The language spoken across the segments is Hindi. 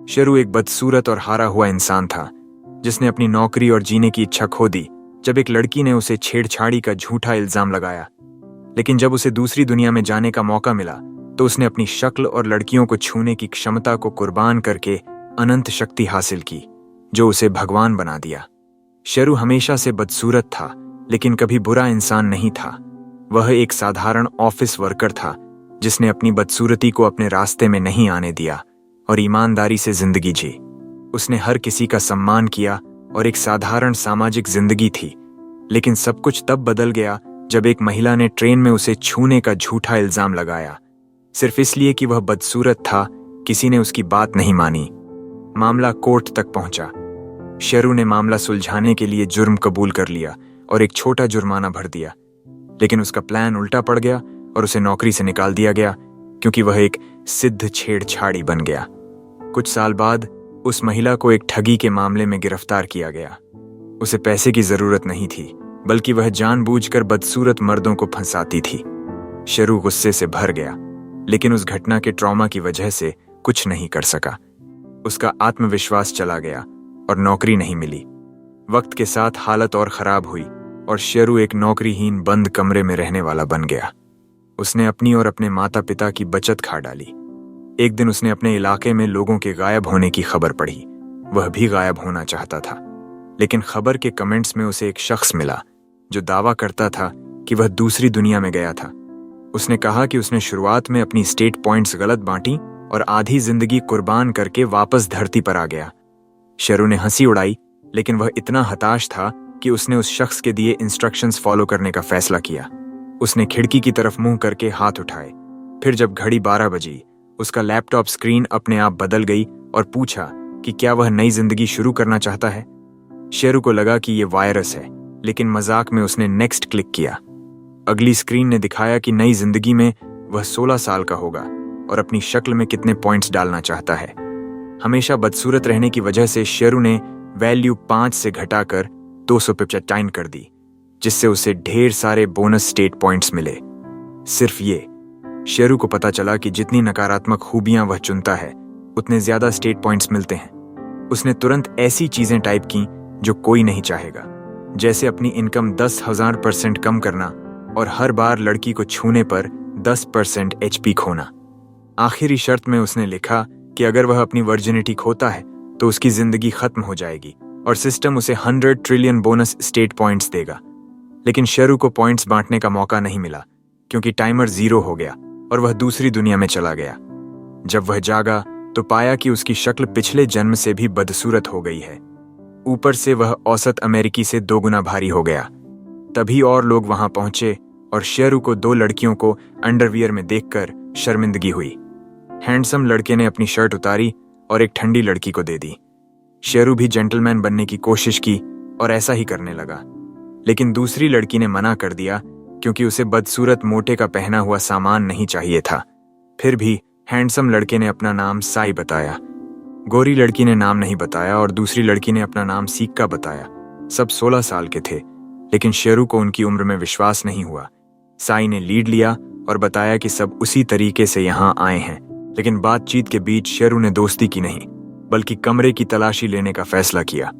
शेरू एक बदसूरत और हारा हुआ इंसान था जिसने अपनी नौकरी और जीने की इच्छा खो दी जब एक लड़की ने उसे छेड़छाड़ी का झूठा इल्जाम लगाया। लेकिन जब उसे दूसरी दुनिया में जाने का मौका मिला तो उसने अपनी शक्ल और लड़कियों को छूने की क्षमता को कुर्बान करके अनंत शक्ति हासिल की जो उसे भगवान बना दिया। शेरू हमेशा से बदसूरत था लेकिन कभी बुरा इंसान नहीं था। वह एक साधारण ऑफिस वर्कर था जिसने अपनी बदसूरती को अपने रास्ते में नहीं आने दिया और ईमानदारी से जिंदगी जी। उसने हर किसी का सम्मान किया और एक साधारण सामाजिक जिंदगी थी। लेकिन सब कुछ तब बदल गया जब एक महिला ने ट्रेन में उसे छूने का झूठा इल्जाम लगाया। सिर्फ इसलिए कि वह बदसूरत था, किसी ने उसकी बात नहीं मानी। मामला कोर्ट तक पहुंचा। शेरू ने मामला सुलझाने के लिए जुर्म कबूल कर लिया और एक छोटा जुर्माना भर दिया। लेकिन उसका प्लान उल्टा पड़ गया और उसे नौकरी से निकाल दिया गया क्योंकि वह एक सिद्ध छेड़छाड़ी बन गया। कुछ साल बाद उस महिला को एक ठगी के मामले में गिरफ्तार किया गया। उसे पैसे की जरूरत नहीं थी बल्कि वह जानबूझकर बदसूरत मर्दों को फंसाती थी। शेरू गुस्से से भर गया लेकिन उस घटना के ट्रॉमा की वजह से कुछ नहीं कर सका। उसका आत्मविश्वास चला गया और नौकरी नहीं मिली। वक्त के साथ हालत और खराब हुई और शेरू एक नौकरीहीन बंद कमरे में रहने वाला बन गया। उसने अपनी और अपने माता पिता की बचत खा डाली। एक दिन उसने अपने इलाके में लोगों के गायब होने की खबर पढ़ी। वह भी गायब होना चाहता था लेकिन खबर के कमेंट्स में उसे एक शख्स मिला जो दावा करता था कि वह दूसरी दुनिया में गया था। उसने कहा कि उसने शुरुआत में अपनी स्टेट पॉइंट्स गलत बांटी और आधी जिंदगी कुर्बान करके वापस धरती पर आ गया। शेरू ने हंसी उड़ाई लेकिन वह इतना हताश था कि उसने उस शख्स के दिए इंस्ट्रक्शंस फॉलो करने का फैसला किया। उसने खिड़की की तरफ मुंह करके हाथ उठाए। फिर जब घड़ी 12 बजी उसका लैपटॉप स्क्रीन अपने आप बदल गई और पूछा कि क्या वह नई जिंदगी शुरू करना चाहता है। शेरू को लगा कि यह वायरस है लेकिन मजाक में उसने नेक्स्ट क्लिक किया। अगली स्क्रीन ने दिखाया कि नई जिंदगी में वह 16 साल का होगा और अपनी शक्ल में कितने पॉइंट्स डालना चाहता है। हमेशा बदसूरत रहने की वजह से शेरू ने वैल्यू 5 से घटाकर 255 कर दी जिससे उसे ढेर सारे बोनस स्टेट पॉइंट्स मिले। सिर्फ ये शेरू को पता चला कि जितनी नकारात्मक खूबियां वह चुनता है उतने ज्यादा स्टेट पॉइंट्स मिलते हैं। उसने तुरंत ऐसी चीजें टाइप की जो कोई नहीं चाहेगा, जैसे अपनी इनकम 10,000% कम करना और हर बार लड़की को छूने पर 10% HP खोना। आखिरी शर्त में उसने लिखा कि अगर वह अपनी वर्जिनिटी खोता है तो उसकी जिंदगी खत्म हो जाएगी और सिस्टम उसे 100 ट्रिलियन बोनस स्टेट पॉइंट्स देगा। लेकिन शेरू को पॉइंट्स बांटने का मौका नहीं मिला क्योंकि टाइमर 0 हो गया और वह दूसरी दुनिया में चला गया। जब वह जागा तो पाया कि उसकी शक्ल पिछले जन्म से भी बदसूरत हो गई है। ऊपर से वह औसत अमेरिकी से 2 गुना भारी हो गया। तभी और लोग वहां पहुंचे और शेरू को 2 लड़कियों को अंडरवियर में देखकर शर्मिंदगी हुई। हैंडसम लड़के ने अपनी शर्ट उतारी और एक ठंडी लड़की को दे दी। शेरू भी जेंटलमैन बनने की कोशिश की और ऐसा ही करने लगा। लेकिन दूसरी लड़की ने मना कर दिया क्योंकि उसे बदसूरत मोटे का पहना हुआ सामान नहीं चाहिए था। फिर भी हैंडसम लड़के ने अपना नाम साई बताया। गोरी लड़की ने नाम नहीं बताया और दूसरी लड़की ने अपना नाम सिक्का बताया। सब 16 साल के थे लेकिन शेरू को उनकी उम्र में विश्वास नहीं हुआ। साई ने लीड लिया और बताया कि सब उसी तरीके से यहाँ आए हैं। लेकिन बातचीत के बीच शेरू ने दोस्ती की नहीं बल्कि कमरे की तलाशी लेने का फैसला किया।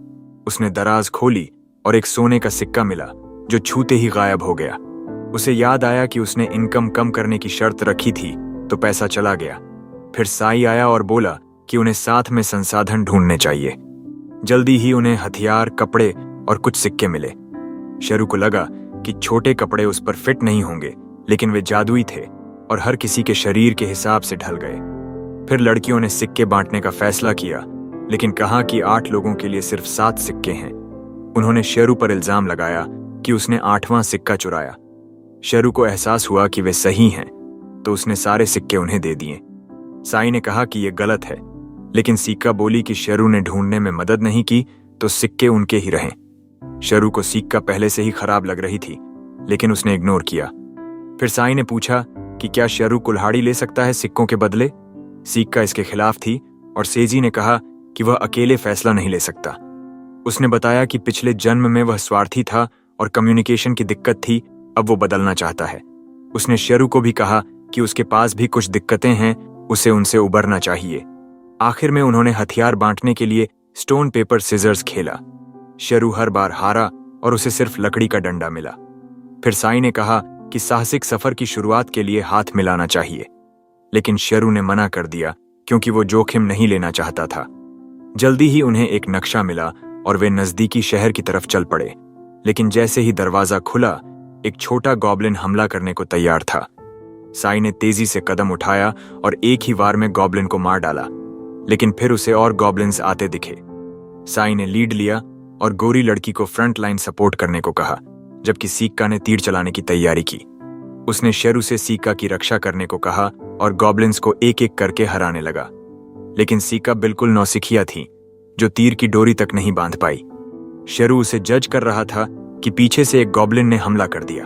उसने दराज खोली और एक सोने का सिक्का मिला जो छूते ही गायब हो गया। उसे याद आया कि उसने इनकम कम करने की शर्त रखी थी तो पैसा चला गया। फिर साई आया और बोला कि उन्हें साथ में संसाधन ढूंढने चाहिए। जल्दी ही उन्हें हथियार, कपड़े और कुछ सिक्के मिले। शेरू को लगा कि छोटे कपड़े उस पर फिट नहीं होंगे लेकिन वे जादुई थे और हर किसी के शरीर के हिसाब से ढल गए। फिर लड़कियों ने सिक्के बांटने का फैसला किया लेकिन कहा कि 8 लोगों के लिए सिर्फ 7 सिक्के हैं। उन्होंने शेरू पर इल्जाम लगाया कि उसने 8वां सिक्का चुराया। शेरू को एहसास हुआ कि वे सही हैं तो उसने सारे सिक्के उन्हें दे दिए। साई ने कहा कि यह गलत है लेकिन सिक्का बोली कि शेरू ने ढूंढने में मदद नहीं की तो सिक्के उनके ही रहें। शेरू को सिक्का पहले से ही खराब लग रही थी लेकिन उसने इग्नोर किया। फिर साई ने पूछा कि क्या शेरू कुल्हाड़ी ले सकता है सिक्कों के बदले। सिक्का इसके खिलाफ थी और सेजी ने कहा कि वह अकेले फैसला नहीं ले सकता। उसने बताया कि पिछले जन्म में वह स्वार्थी था और कम्युनिकेशन की दिक्कत थी, अब वो बदलना चाहता है। उसने शेरू को भी कहा कि उसके पास भी कुछ दिक्कतें हैं, उसे उनसे उबरना चाहिए। आखिर में उन्होंने हथियार बांटने के लिए स्टोन पेपर सिजर्स खेला। शेरू हर बार हारा और उसे सिर्फ लकड़ी का डंडा मिला। फिर साई ने कहा कि साहसिक सफर की शुरुआत के लिए हाथ मिलाना चाहिए, लेकिन शेरू ने मना कर दिया क्योंकि वो जोखिम नहीं लेना चाहता था। जल्दी ही उन्हें एक नक्शा मिला और वे नजदीकी शहर की तरफ चल पड़े। लेकिन जैसे ही दरवाजा खुला, एक छोटा गॉब्लिन हमला करने को तैयार था। साई ने तेजी से कदम उठाया और एक ही वार में गॉब्लिन को मार डाला, लेकिन फिर उसे और गॉब्लिन्स आते दिखे। साई ने लीड लिया और गोरी लड़की को फ्रंट लाइन सपोर्ट करने को कहा, जबकि सिक्का ने तीर चलाने की तैयारी की। उसने शेरू से सिक्का की रक्षा करने को कहा और गॉब्लिन्स को एक एक करके हराने लगा। लेकिन सिक्का बिल्कुल नौसिखिया थी, जो तीर की डोरी तक नहीं बांध पाई। शेरू उसे जज कर रहा था कि पीछे से एक गॉब्लिन ने हमला कर दिया।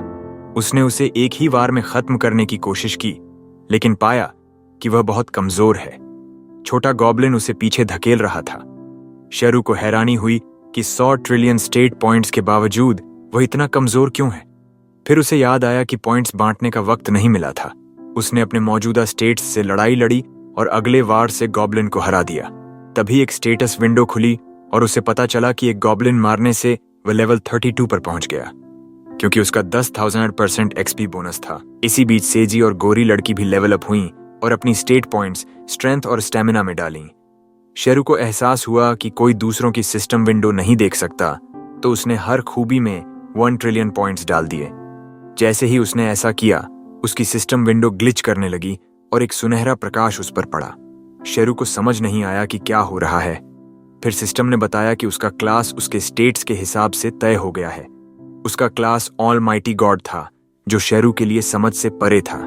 उसने उसे एक ही वार में खत्म करने की कोशिश की, लेकिन पाया कि वह बहुत कमजोर है। छोटा गॉब्लिन उसे पीछे धकेल रहा था। शेरू को हैरानी हुई कि 100 ट्रिलियन स्टेट पॉइंट्स के बावजूद वह इतना कमजोर क्यों है। फिर उसे याद आया कि पॉइंट्स बांटने का वक्त नहीं मिला था। उसने अपने मौजूदा स्टेट्स से लड़ाई लड़ी और अगले वार से गॉब्लिन को हरा दिया। तभी एक स्टेटस विंडो खुली और उसे पता चला कि एक गॉब्लिन मारने से वह लेवल 32 पर पहुंच गया, क्योंकि उसका 10,000% एक्सपी बोनस था। इसी बीच सेजी और गोरी लड़की भी लेवल अप हुई और अपनी स्टेट पॉइंट्स स्ट्रेंथ और स्टेमिना में डाली। शेरू को एहसास हुआ कि कोई दूसरों की सिस्टम विंडो नहीं देख सकता, तो उसने हर खूबी में 1 ट्रिलियन पॉइंट्स डाल दिए। जैसे ही उसने ऐसा किया, उसकी सिस्टम विंडो ग्लिच करने लगी और एक सुनहरा प्रकाश उस पर पड़ा। शेरू को समझ नहीं आया कि क्या हो रहा है। फिर सिस्टम ने बताया कि उसका क्लास उसके स्टेट्स के हिसाब से तय हो गया है। उसका क्लास ऑलमाइटी गॉड था, जो शेरू के लिए समझ से परे था।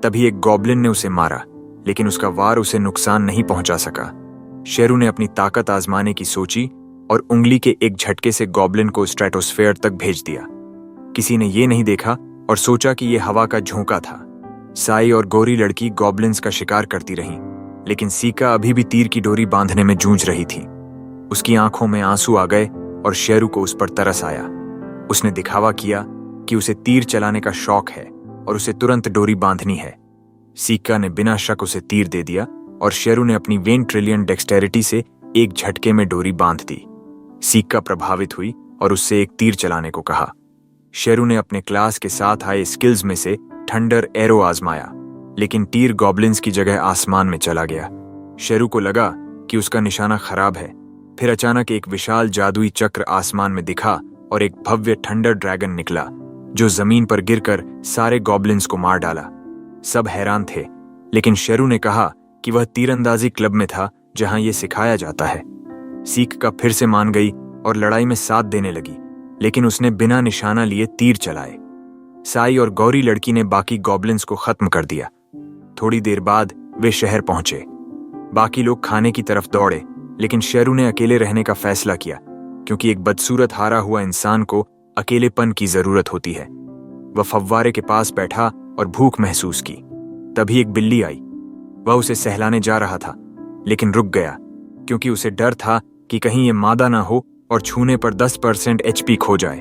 तभी एक गॉब्लिन ने उसे मारा, लेकिन उसका वार उसे नुकसान नहीं पहुंचा सका। शेरू ने अपनी ताकत आजमाने की सोची और उंगली के एक झटके से गॉब्लिन को स्ट्रेटोस्फेयर तक भेज दिया। किसी ने ये नहीं देखा और सोचा कि यह हवा का झोंका था। साई और गोरी लड़की गॉब्लिन्स का शिकार करती रहीं, लेकिन सिक्का अभी भी तीर की डोरी बांधने में जूझ रही थी। उसकी आंखों में आंसू आ गए और शेरू को उस पर तरस आया। उसने दिखावा किया कि उसे तीर चलाने का शौक है और उसे तुरंत डोरी बांधनी है। सिक्का ने बिना शक उसे तीर दे दिया और शेरू ने अपनी 1 ट्रिलियन डेक्सटेरिटी से एक झटके में डोरी बांध दी। सिक्का प्रभावित हुई और उससे एक तीर चलाने को कहा। शेरू ने अपने क्लास के साथ आए स्किल्स में से थंडर एरो आजमाया, लेकिन तीर गॉब्लिन्स की जगह आसमान में चला गया। शेरू को लगा कि उसका निशाना खराब है। फिर अचानक एक विशाल जादुई चक्र आसमान में दिखा और एक भव्य थंडर ड्रैगन निकला, जो जमीन पर गिरकर सारे गॉब्लिन्स को मार डाला। सब हैरान थे, लेकिन शेरू ने कहा कि वह तीरंदाजी क्लब में था जहां यह सिखाया जाता है। सिक्का फिर से मान गई और लड़ाई में साथ देने लगी, लेकिन उसने बिना निशाना लिए तीर चलाए। साई और गौरी लड़की ने बाकी गॉब्लिन्स को खत्म कर दिया। थोड़ी देर बाद वे शहर पहुंचे। बाकी लोग खाने की तरफ दौड़े, लेकिन शेरू ने अकेले रहने का फैसला किया, क्योंकि एक बदसूरत हारा हुआ इंसान को अकेलेपन की जरूरत होती है। वह फव्वारे के पास बैठा और भूख महसूस की। तभी एक बिल्ली आई। वह उसे सहलाने जा रहा था, लेकिन रुक गया, क्योंकि उसे डर था कि कहीं ये मादा ना हो और छूने पर 10% एचपी खो जाए।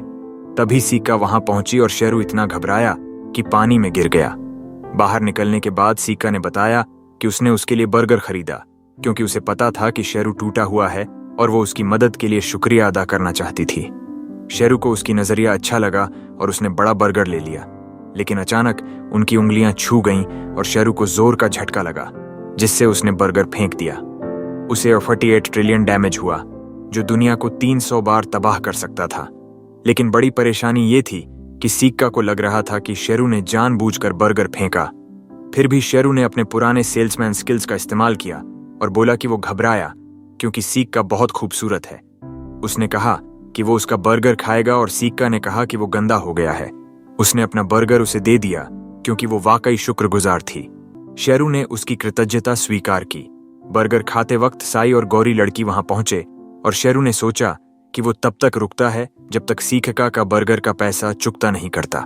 तभी सिक्का वहां पहुंची और शेरू इतना घबराया कि पानी में गिर गया। बाहर निकलने के बाद सिक्का ने बताया कि उसने उसके लिए बर्गर खरीदा, क्योंकि उसे पता था कि शेरू टूटा हुआ है और वो उसकी मदद के लिए शुक्रिया अदा करना चाहती थी। शेरू को उसकी नजरिया अच्छा लगा और उसने बड़ा बर्गर ले लिया, लेकिन अचानक उनकी उंगलियां छू गईं और शेरू को जोर का झटका लगा, जिससे उसने बर्गर फेंक दिया। उसे 48 ट्रिलियन डैमेज हुआ, जो दुनिया को 300 बार तबाह कर सकता था। लेकिन बड़ी परेशानी ये थी कि सिक्का को लग रहा था कि शेरू ने जानबूझकर बर्गर फेंका। फिर भी शेरू ने अपने पुराने सेल्समैन स्किल्स का इस्तेमाल किया और बोला कि वो घबराया क्योंकि सिक्का बहुत खूबसूरत है। उसने कहा कि वो उसका बर्गर खाएगा और सिक्का ने कहा कि वो गंदा हो गया है। उसने अपना बर्गर उसे दे दिया क्योंकि वो वाकई शुक्रगुजार थी। शेरू ने उसकी कृतज्ञता स्वीकार की। बर्गर खाते वक्त साई और गौरी लड़की वहां पहुंचे और शेरू ने सोचा कि वो तब तक रुकता है जब तक सिक्का का बर्गर का पैसा चुकता नहीं करता।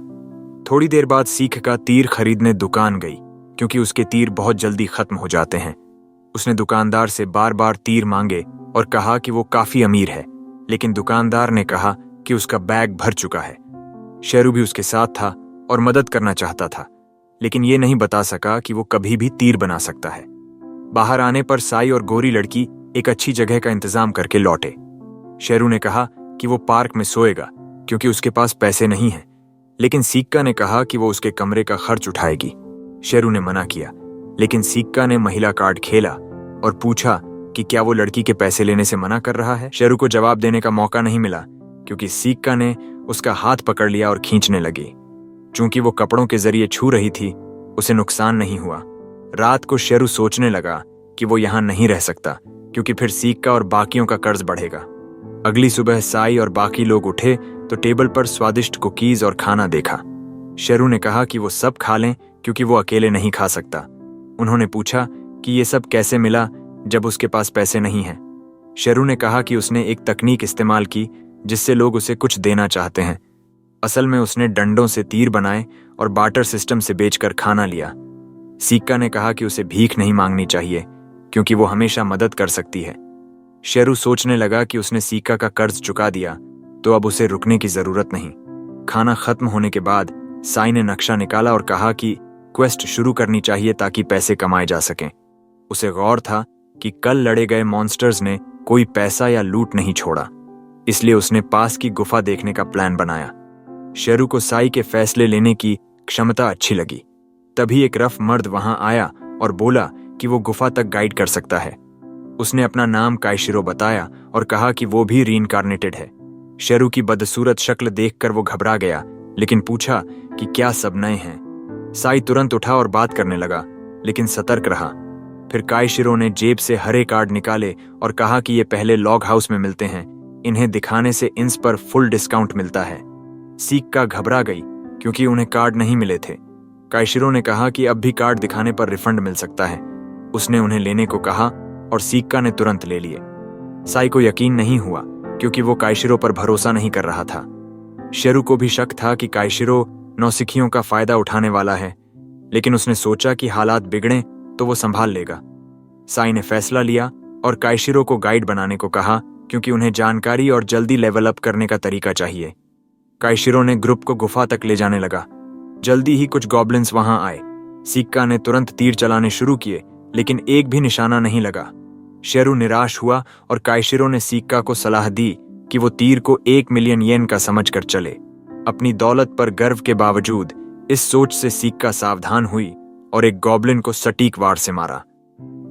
थोड़ी देर बाद सिक्का तीर खरीदने दुकान गई, क्योंकि उसके तीर बहुत जल्दी खत्म हो जाते हैं। उसने दुकानदार से बार बार तीर मांगे और कहा कि वो काफी अमीर है, लेकिन दुकानदार ने कहा कि उसका बैग भर चुका है। शेरू भी उसके साथ था और मदद करना चाहता था, लेकिन ये नहीं बता सका कि वो कभी भी तीर बना सकता है। बाहर आने पर साई और गोरी लड़की एक अच्छी जगह का इंतजाम करके लौटे। शेरू ने कहा कि वो पार्क में सोएगा क्योंकि उसके पास पैसे नहीं हैं, लेकिन सिक्का ने कहा कि वो उसके कमरे का खर्च उठाएगी। शेरू ने मना किया, लेकिन सिक्का ने महिला कार्ड खेला और पूछा कि क्या वो लड़की के पैसे लेने से मना कर रहा है। शेरू को जवाब देने का मौका नहीं मिला क्योंकि सिक्का ने उसका हाथ पकड़ लिया और खींचने लगी। चूंकि वो कपड़ों के जरिए छू रही थी, उसे नुकसान नहीं हुआ। रात को शेरू सोचने लगा कि वो यहां नहीं रह सकता क्योंकि फिर सिक्का और बाकियों का कर्ज बढ़ेगा। अगली सुबह साई और बाकी लोग उठे तो टेबल पर स्वादिष्ट कुकीज और खाना देखा। शेरू ने कहा कि वो सब खा लें क्योंकि वो अकेले नहीं खा सकता। उन्होंने पूछा कि ये सब कैसे मिला जब उसके पास पैसे नहीं हैं। शेरू ने कहा कि उसने एक तकनीक इस्तेमाल की जिससे लोग उसे कुछ देना चाहते हैं। असल में उसने डंडों से तीर बनाए और बार्टर सिस्टम से बेचकर खाना लिया। सिक्का ने कहा कि उसे भीख नहीं मांगनी चाहिए क्योंकि वो हमेशा मदद कर सकती है। शेरू सोचने लगा कि उसने सिक्का का कर्ज चुका दिया तो अब उसे रुकने की जरूरत नहीं। खाना खत्म होने के बाद साई ने नक्शा निकाला और कहा कि क्वेस्ट शुरू करनी चाहिए ताकि पैसे कमाए जा सकें। उसे गौर था कि कल लड़े गए मॉन्स्टर्स ने कोई पैसा या लूट नहीं छोड़ा, इसलिए उसने पास की गुफा देखने का प्लान बनाया। शेरू को साई के फैसले लेने की क्षमता अच्छी लगी। तभी एक रफ मर्द वहां आया और बोला कि वो गुफा तक गाइड कर सकता है। उसने अपना नाम काइशिरो बताया और कहा कि वो भी रीइंकार्नेटेड है। शेरू की बदसूरत शक्ल देखकर वो घबरा गया, लेकिन पूछा कि क्या सब नए हैं। साई तुरंत उठा और बात करने लगा, लेकिन सतर्क रहा। फिर काइशिरो ने जेब से हरे कार्ड निकाले और कहा कि ये पहले लॉग हाउस में मिलते हैं, इन्हें दिखाने से इंस पर फुल डिस्काउंट मिलता है। सिक्का घबरा गई क्योंकि उन्हें कार्ड नहीं मिले थे। काइशिरो ने कहा कि अब भी कार्ड दिखाने पर रिफंड मिल सकता है। उसने उन्हें लेने को कहा और सिक्का ने तुरंत ले लिए। साई को यकीन नहीं हुआ क्योंकि वो काइशिरो पर भरोसा नहीं कर रहा था। शेरू को भी शक था कि काइशिरो नौसिखियों का फायदा उठाने वाला है, लेकिन उसने सोचा कि हालात बिगड़े तो वो संभाल लेगा। साई ने फैसला लिया और काइशिरो को गाइड बनाने को कहा क्योंकि उन्हें जानकारी और जल्दी लेवल अप करने का तरीका चाहिए। काइशिरो ने ग्रुप को गुफा तक ले जाने लगा। जल्दी ही कुछ गॉब्लिन्स वहां आए। सिक्का ने तुरंत तीर चलाने शुरू किए, लेकिन एक भी निशाना नहीं लगा। शेरू निराश हुआ और काइशिरो ने सिक्का को सलाह दी कि वो तीर को 1 मिलियन येन का समझकर चले। अपनी दौलत पर गर्व के बावजूद इस सोच से सिक्का सावधान हुई और एक गॉब्लिन को सटीक वार से मारा।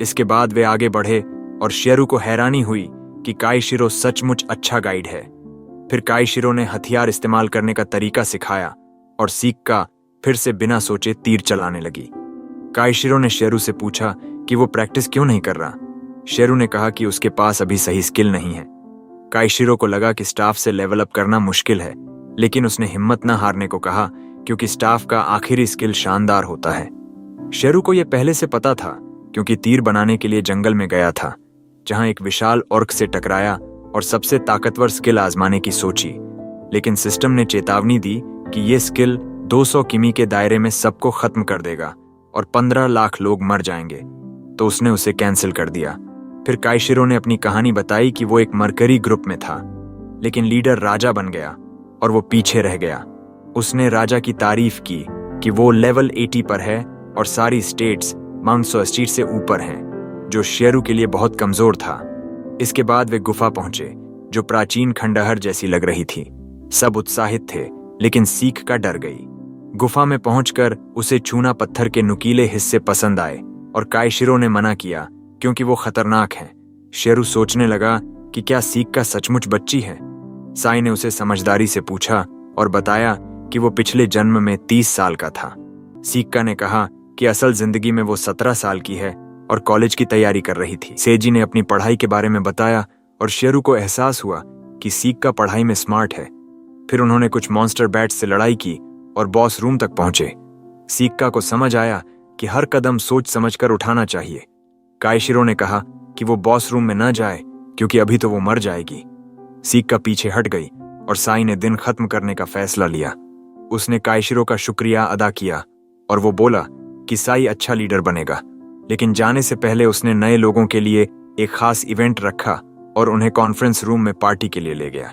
इसके बाद वे आगे बढ़े और शेरू को हैरानी हुई कि काइशिरो सचमुच अच्छा गाइड है। फिर काइशिरो ने हथियार इस्तेमाल करने का तरीका सिखाया और सिक्का फिर से बिना सोचे तीर चलाने लगी। काइशिरो ने शेरू से पूछा कि वो प्रैक्टिस क्यों नहीं कर रहा। शेरू ने कहा कि उसके पास अभी सही स्किल नहीं है। काइशिरो को लगा कि स्टाफ से लेवल अप करना मुश्किल है, लेकिन उसने हिम्मत न हारने को कहा क्योंकि स्टाफ का आखिरी स्किल शानदार होता है। शेरू को यह पहले से पता था क्योंकि तीर बनाने के लिए जंगल में गया था, जहां एक विशाल ऑर्क से टकराया और सबसे ताकतवर स्किल आजमाने की सोची, लेकिन सिस्टम ने चेतावनी दी कि यह स्किल 200 किमी के दायरे में सबको खत्म कर देगा और 15 लाख लोग मर जाएंगे, तो उसने उसे कैंसिल कर दिया। फिर काइशिरो ने अपनी कहानी बताई कि वो एक मरकरी ग्रुप में था, लेकिन लीडर राजा बन गया और वो पीछे रह गया। उसने राजा की तारीफ की कि वो लेवल 80 पर है और सारी स्टेट्स माउंट सोस्टीर से ऊपर हैं, जो शेरू के लिए बहुत कमजोर था। इसके बाद वे गुफा पहुंचे, जो प्राचीन खंडहर जैसी लग रही थी। सब उत्साहित थे, लेकिन सिक्का डर गई। गुफा में पहुंचकर उसे चूना पत्थर के नुकीले हिस्से पसंद आए और काइशिरो ने मना किया क्योंकि वो खतरनाक है। शेरू सोचने लगा कि क्या सिक्का सचमुच बच्ची है। साई ने उसे समझदारी से पूछा और बताया कि वो पिछले जन्म में 30 साल का था। सिक्का ने कहा कि असल जिंदगी में वो 17 साल की है और कॉलेज की तैयारी कर रही थी। सेजी ने अपनी पढ़ाई के बारे में बताया और शेरू को एहसास हुआ कि सिक्का पढ़ाई में स्मार्ट है। फिर उन्होंने कुछ मॉन्स्टर बैट्स से लड़ाई की और बॉस रूम तक पहुंचे। सिक्का को समझ आया कि हर कदम सोच समझकर उठाना चाहिए। काइशिरो ने कहा कि वो बॉस रूम में न जाए क्योंकि अभी तो वो मर जाएगी। सिक्का पीछे हट गई और साई ने दिन खत्म करने का फैसला लिया। उसने काइशिरो का शुक्रिया अदा किया और वो बोला कि साई अच्छा लीडर बनेगा, लेकिन जाने से पहले उसने नए लोगों के लिए एक खास इवेंट रखा और उन्हें कॉन्फ्रेंस रूम में पार्टी के लिए ले गया।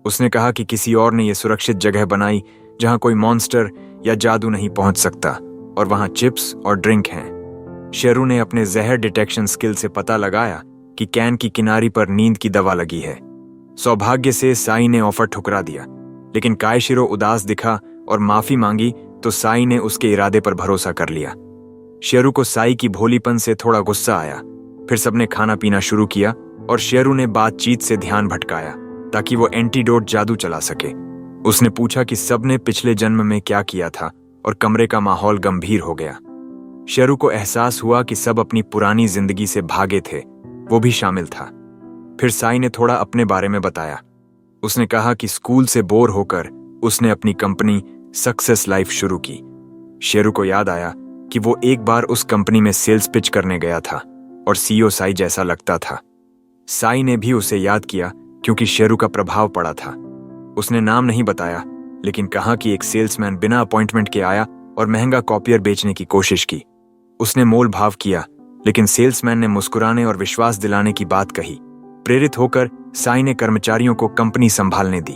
उसने कहा कि किसी और ने यह सुरक्षित जगह बनाई जहां कोई मॉन्स्टर या जादू नहीं पहुंच सकता और वहां चिप्स और ड्रिंक हैं। शेरू ने अपने जहर डिटेक्शन स्किल से पता लगाया कि कैन की किनारी पर नींद की दवा लगी है। सौभाग्य से साई ने ऑफर ठुकरा दिया, लेकिन कायशिरो उदास दिखा और माफी मांगी तो साई ने उसके इरादे पर भरोसा कर लिया। शेरू को साई की भोलीपन से थोड़ा गुस्सा आया। फिर सबने खाना पीना शुरू किया और शेरू ने बातचीत से ध्यान भटकाया ताकि वो एंटीडोट जादू चला सके। उसने पूछा कि सबने पिछले जन्म में क्या किया था और कमरे का माहौल गंभीर हो गया। शेरू को एहसास हुआ कि सब अपनी पुरानी जिंदगी से भागे थे, वो भी शामिल था। फिर साई ने थोड़ा अपने बारे में बताया। उसने कहा कि स्कूल से बोर होकर उसने अपनी कंपनी सक्सेस लाइफ शुरू की। शेरू को याद आया कि वो एक बार उस कंपनी में सेल्स पिच करने गया था और सीईओ साई जैसा लगता था। साई ने भी उसे याद किया क्योंकि शेरू का प्रभाव पड़ा था। उसने नाम नहीं बताया, लेकिन कहा कि एक सेल्समैन बिना अपॉइंटमेंट के आया और महंगा कॉपियर बेचने की कोशिश की। उसने मोल भाव किया, लेकिन सेल्समैन ने मुस्कुराने और विश्वास दिलाने की बात कही। प्रेरित होकर साई ने कर्मचारियों को कंपनी संभालने दी।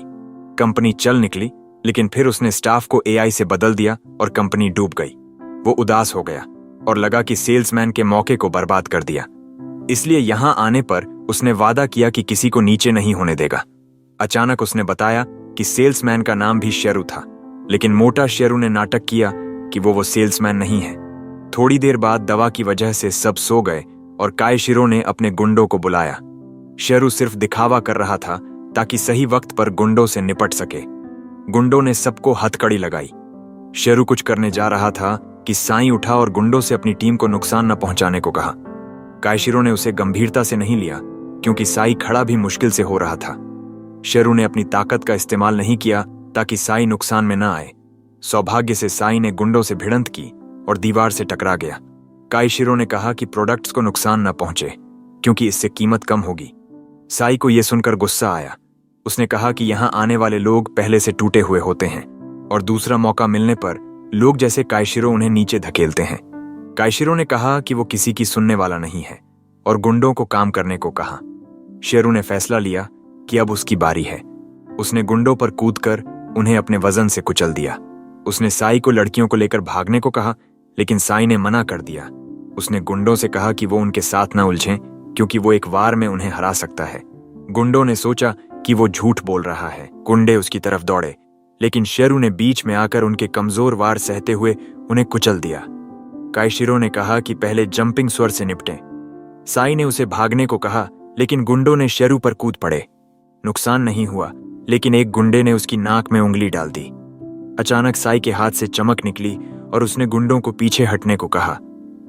कंपनी चल निकली, लेकिन फिर उसने स्टाफ को एआई से बदल दिया और कंपनी डूब गई। वो उदास हो गया और लगा कि सेल्समैन के मौके को बर्बाद कर दिया। इसलिए यहां आने पर उसने वादा किया कि किसी को नीचे नहीं होने देगा। अचानक उसने बताया कि सेल्समैन का नाम भी शेरू था, लेकिन मोटा शेरू ने नाटक किया कि वो सेल्समैन नहीं है। थोड़ी देर बाद दवा की वजह से सब सो गए और कायशिरो ने अपने गुंडों को बुलाया। शेरू सिर्फ दिखावा कर रहा था ताकि सही वक्त पर गुंडों से निपट सके। गुंडों ने सबको हथकड़ी लगाई। शेरू कुछ करने जा रहा था कि साई उठा और गुंडों से अपनी टीम को नुकसान न पहुंचाने को कहा। कायशिरो ने उसे गंभीरता से नहीं लिया क्योंकि साई खड़ा भी मुश्किल से हो रहा था। शेरू ने अपनी ताकत का इस्तेमाल नहीं किया ताकि साई नुकसान में न आए। सौभाग्य से साई ने गुंडों से भिड़ंत की और दीवार से टकरा गया। कायशिरो ने कहा कि प्रोडक्ट्स को नुकसान न पहुंचे क्योंकि इससे कीमत कम होगी। साई को यह सुनकर गुस्सा आया। उसने कहा कि यहां आने वाले लोग पहले से टूटे हुए होते हैं और दूसरा मौका मिलने पर लोग जैसे कायशिरो उन्हें नीचे धकेलते हैं। कायशिरो ने कहा कि वो किसी की सुनने वाला नहीं है और गुंडों को काम करने को कहा। शेरू ने फैसला लिया कि अब उसकी बारी है। उसने गुंडों पर कूदकर उन्हें अपने वजन से कुचल दिया। उसने साई को लड़कियों को लेकर भागने को कहा, लेकिन साई ने मना कर दिया। उसने गुंडों से कहा कि वो उनके साथ न उलझें क्योंकि वो एक वार में उन्हें हरा सकता है। गुंडों ने सोचा कि वो झूठ बोल रहा है। गुंडे उसकी तरफ दौड़े, लेकिन शेरू ने बीच में आकर उनके कमजोर वार सहते हुए उन्हें कुचल दिया। कायशिरो ने कहा कि पहले जंपिंग स्वर से निपटें। साई ने उसे भागने को कहा, लेकिन गुंडों ने शेरू पर कूद पड़े। नुकसान नहीं हुआ, लेकिन एक गुंडे ने उसकी नाक में उंगली डाल दी। अचानक साई के हाथ से चमक निकली और उसने गुंडों को पीछे हटने को कहा।